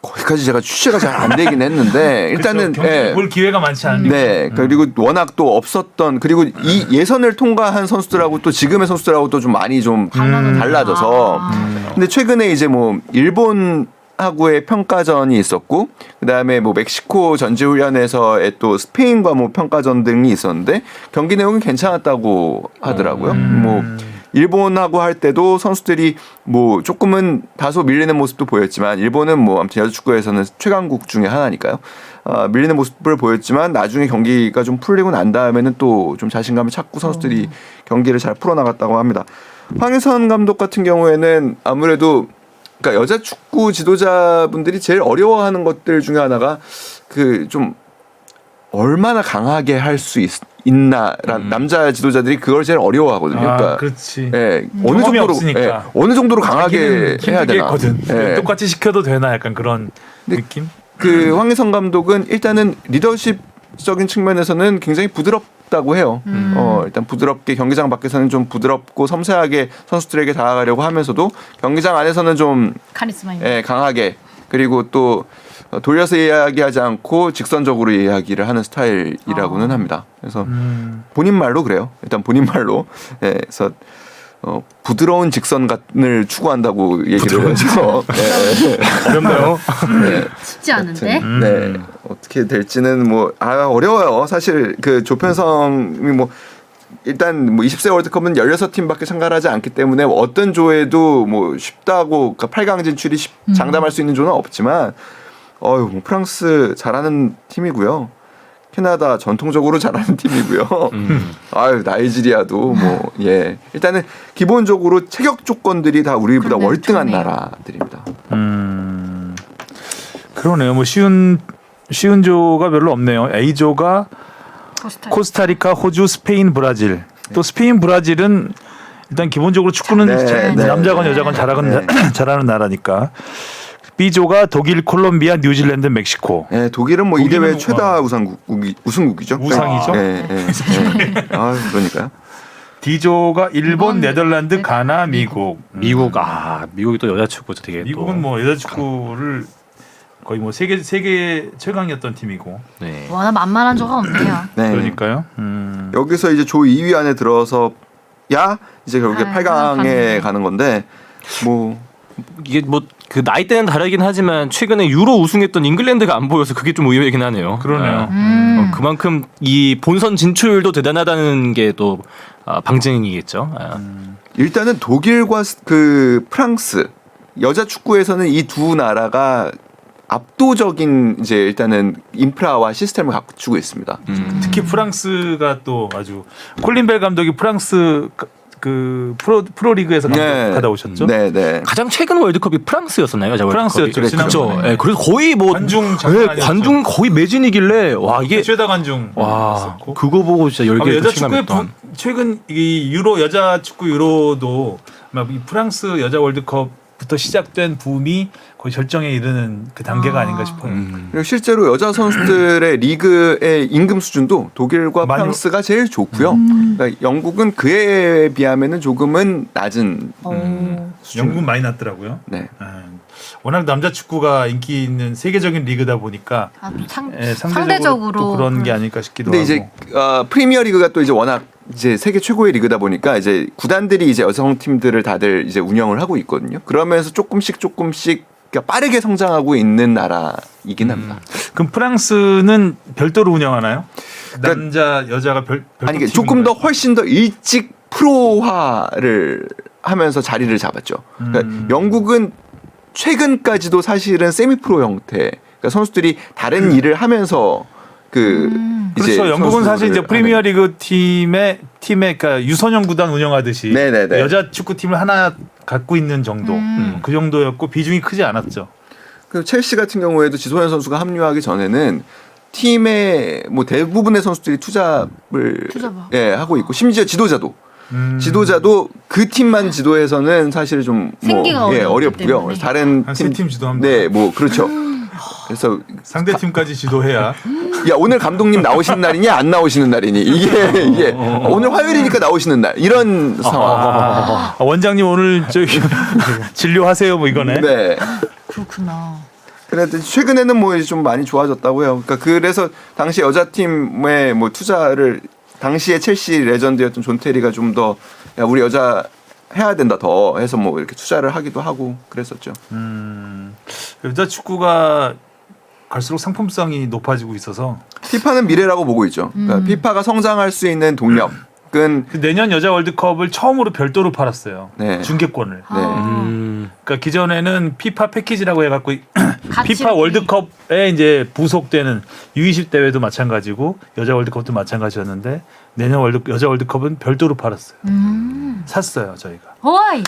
거기까지 제가 취재가 잘 안 되긴 했는데 일단은 그렇죠. 경기에 볼 기회가 많지 않으니까. 네, 그리고 워낙 또 없었던 그리고 이 예선을 통과한 선수들하고 또 지금의 선수들하고 또 좀 많이 좀 달라져서 근데 최근에 이제 뭐 일본하고의 평가전이 있었고 그다음에 뭐 멕시코 전지훈련에서의 또 스페인과 뭐 평가전 등이 있었는데 경기 내용은 괜찮았다고 하더라고요. 뭐 일본하고 할 때도 선수들이 뭐 조금은 다소 밀리는 모습도 보였지만 일본은 뭐 아무튼 여자 축구에서는 최강국 중에 하나니까요. 밀리는 모습을 보였지만 나중에 경기가 좀 풀리고 난 다음에는 또 좀 자신감을 찾고 선수들이 경기를 잘 풀어나갔다고 합니다. 황인선 감독 같은 경우에는 아무래도 그러니까 여자 축구 지도자분들이 제일 어려워하는 것들 중에 하나가 그 좀 얼마나 강하게 할 수 있나란 남자 지도자들이 그걸 제일 어려워하거든요. 그러니까 그렇지. 예, 어느 경험이 정도로 없으니까. 어느 정도로 강하게 해야 되나. 힘들겠거든. 예. 똑같이 시켜도 되나 약간 그런 느낌. 그 황희성 감독은 일단은 리더십적인 측면에서는 굉장히 부드럽다고 해요. 일단 부드럽게 경기장 밖에서는 좀 부드럽고 섬세하게 선수들에게 다가가려고 하면서도 경기장 안에서는 좀 카리스마 있는. 예, 강하게 그리고 또 돌려서 이야기하지 않고 직선적으로 이야기를 하는 스타일이라고는 합니다. 그래서 본인 말로 그래요. 일단 본인 말로. 예, 그래서 부드러운 직선을 추구한다고 얘기를 해서 어렵네요. 쉽지 않은데. 네, 어떻게 될지는 뭐 어려워요. 사실 그 조편성이 뭐 일단 뭐 20세 월드컵은 16팀밖에 참가하지 않기 때문에 어떤 조에도 뭐 쉽다고 그러니까 8강 진출이 장담할 수 있는 조는 없지만 뭐 프랑스 잘하는 팀이고요. 캐나다 전통적으로 잘하는 팀이고요. 나이지리아도 뭐 일단은 기본적으로 체격 조건들이 다 우리보다 그러네, 월등한 좋네요. 나라들입니다. 그러네요. 뭐 쉬운 조가 별로 없네요. A조가 코스타리카, 호주, 스페인, 브라질. 또 스페인, 브라질은 일단 기본적으로 축구는 남자건 여자건 잘하는 나라니까. B조가 독일, 콜롬비아, 뉴질랜드, 멕시코. 네, 독일은 뭐 이 독일은 대회 최다 우승국이죠. 우상이죠. 그러니까요. D조가 일본, 네덜란드, 가나, 미국. 미국이 또 여자 축구죠, 되게. 미국은 뭐 여자 축구를 거의 뭐 세계 최강이었던 팀이고. 네. 워낙 만만한 조가 없네요. 네. 그러니까요. 여기서 이제 조 2위 안에 들어서 이제 결국에 8강에 가는 건데 뭐 이게 뭐 그 나이대는 다르긴 하지만 최근에 유로 우승했던 잉글랜드가 안 보여서 그게 좀 의외이긴 하네요. 그러네요. 그만큼 이 본선 진출도 대단하다는 게 또 방증이겠죠. 일단은 독일과 그 프랑스 여자 축구에서는 이 두 나라가 압도적인 이제 일단은 인프라와 시스템을 갖추고 있습니다. 특히 프랑스가 또 아주 콜린 벨 감독이 프랑스 그 프로리그에서 감독하다 오셨죠? 네. 가장 최근 월드컵이 프랑스였었나요? 프랑스였죠. 그렇죠. 네, 그래서 거의 뭐 관중 장난 아니었죠. 관중 거의 매진이길래 와 이게 최다 관중. 와 그거 보고 진짜 열개 여자 축구의 최근 이 유로 여자 축구 유로도 막 이 프랑스 여자 월드컵부터 시작된 붐이 거의 절정에 이르는 그 단계가 아닌가 싶어요. 그리고 실제로 여자 선수들의 리그의 임금 수준도 독일과 많이 프랑스가 제일 좋고요. 그러니까 영국은 그에 비하면은 조금은 낮은 수준. 영국은 많이 났더라고요. 네. 워낙 남자 축구가 인기 있는 세계적인 리그다 보니까 상대적으로 또 그런 게 아닐까 싶기도 근데 하고. 이제 프리미어 리그가 또 이제 워낙 이제 세계 최고의 리그다 보니까 이제 구단들이 이제 여성 팀들을 다들 이제 운영을 하고 있거든요. 그러면서 조금씩 그러니까 빠르게 성장하고 있는 나라이긴 합니다. 그럼 프랑스는 별도로 운영하나요? 남자 여자가 별도 아니 조금 더 훨씬 더 일찍 프로화를 하면서 자리를 잡았죠. 그러니까 영국은 최근까지도 사실은 세미 프로 형태. 그러니까 선수들이 다른 일을 하면서 이제 그렇죠. 영국은 사실 이제 프리미어리그 팀의 그러니까 유소년 구단 운영하듯이 네네네. 여자 축구팀을 하나 갖고 있는 정도. 그 정도였고 비중이 크지 않았죠. 그 첼시 같은 경우에도 지소연 선수가 합류하기 전에는 팀의 뭐 대부분의 선수들이 투잡을 하고 있고 심지어 지도자도 그 팀만 지도해서는 사실 좀 어렵고요. 그래서 다른 팀 지도합니다. 네, 뭐 그렇죠. 그래서 상대 팀까지 지도해야. 야 오늘 감독님 나오시는 날이냐 안 나오시는 날이니 이게 오늘 화요일이니까 나오시는 날 이런 상황. 원장님 오늘 저기 진료하세요 뭐 이거네. 네. 그렇구나. 그런데 최근에는 뭐 좀 많이 좋아졌다고 해요. 그러니까 그래서 당시 여자 팀의 뭐 투자를 당시에 첼시 레전드였던 존 테리가 좀 더 우리 여자 해야 된다 더 해서 뭐 이렇게 투자를 하기도 하고 그랬었죠. 여자 축구가 갈수록 상품성이 높아지고 있어서 피파는 미래라고 보고 있죠. 그러니까 피파가 성장할 수 있는 동력은 내년 여자 월드컵을 처음으로 별도로 팔았어요. 네. 중계권을. 네. 그러니까 기존에는 피파 패키지라고 해갖고 같이 피파 이렇게. 월드컵에 이제 부속되는 U20 대회도 마찬가지고 여자 월드컵도 마찬가지였는데 내년 여자 월드컵은 별도로 팔았어요. 샀어요 저희가. 어이.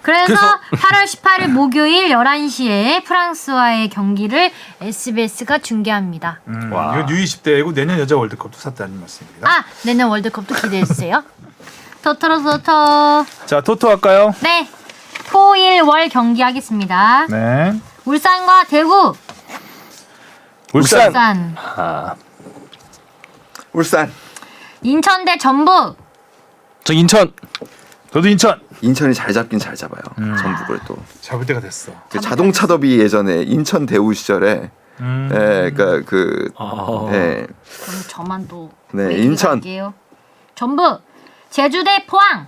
그래서 8월 18일 목요일 11시에 프랑스와의 경기를 SBS가 중계합니다. 와. 이건 U20대이고 내년 여자 월드컵도 샀다는 말씀입니다. 아, 내년 월드컵도 기대해 주세요. 토토로 토토. 자, 토토 할까요? 네. 토일월 경기하겠습니다. 네. 울산과 대구. 울산. 울산. 아, 울산. 인천 대 전북. 저 인천. 저도 인천. 인천이 잘 잡긴 잘 잡아요. 전북을 또. 잡을 때가 됐어. 그 자동차 더비 예전에 인천 대우 시절에 그러니까 그 예. 그럼 저만 또 네, 얘기 인천. 갈게요. 전북. 제주 대 포항.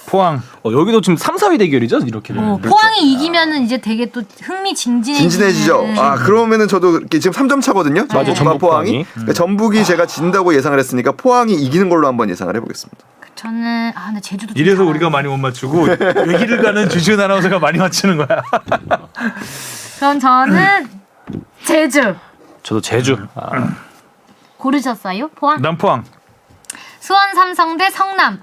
포항. 여기도 지금 3, 4위 대결이죠? 이렇게 되면. 포항이 이기면은 이제 되게 또 진진해지죠. 아 그러면은 저도 이렇게 지금 3점 차거든요. 맞아요. 전북과 전북, 포항이. 포항이. 그러니까 전북이 제가 진다고 예상을 했으니까 포항이 이기는 걸로 한번 예상을 해보겠습니다. 저는 근데 제주도 좀 이래서 잘하는데. 우리가 많이 못 맞추고 얘기를 가는 주시은 아나운서가 많이 맞추는 거야. 그럼 저는 제주. 저도 제주. 고르셨어요? 포항? 난 포항. 수원 삼성 대 성남.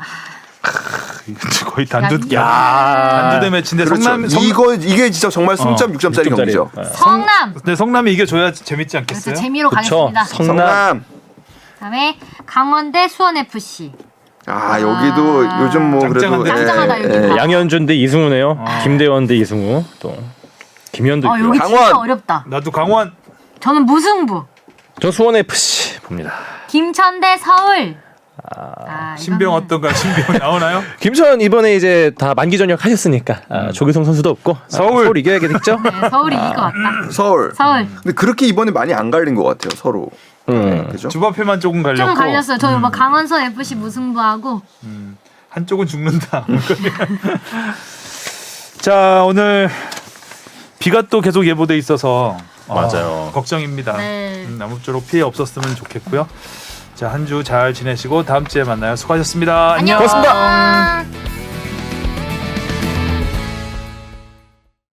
거의 단두 야, 단두대 매치인데 그렇죠. 성남 이게 진짜 정말 승점 6점짜리 6점짜리. 경기죠. 성남. 근데 성남이 이겨줘야 재밌지 그래서 않겠어요? 재미로 그쵸. 가겠습니다. 성남. 그다음에 강원 대 수원 FC. 아 여기도 요즘 뭐 그래도 짱짱한데. 짱짱하다, 여기. 예, 양현준 대 이승우네요. 김대원 대 이승우. 또 김현도 있고요. 여기 진짜 강원. 어렵다. 나도 강원. 저는 무승부. 저 수원 FC 봅니다. 김천 대 서울. 신병 이거는 어떤가? 신병 나오나요? 김천 이번에 이제 다 만기 전역 하셨으니까 조규성 선수도 없고 서울 이겨야겠죠? 네, 서울이 이길 것 같다. 서울. 서울. 근데 그렇게 이번에 많이 안 갈린 것 같아요 서로. 그죠? 주바페만 조금 갈렸고 좀 갈렸어요. 저희 뭐 강원서 FC 무승부하고. 한쪽은 죽는다. 자 오늘 비가 또 계속 예보돼 있어서 맞아요. 걱정입니다. 네. 아무쪼록 피해 없었으면 좋겠고요. 자 한 주 잘 지내시고 다음 주에 만나요. 수고하셨습니다. 안녕. 고맙습니다.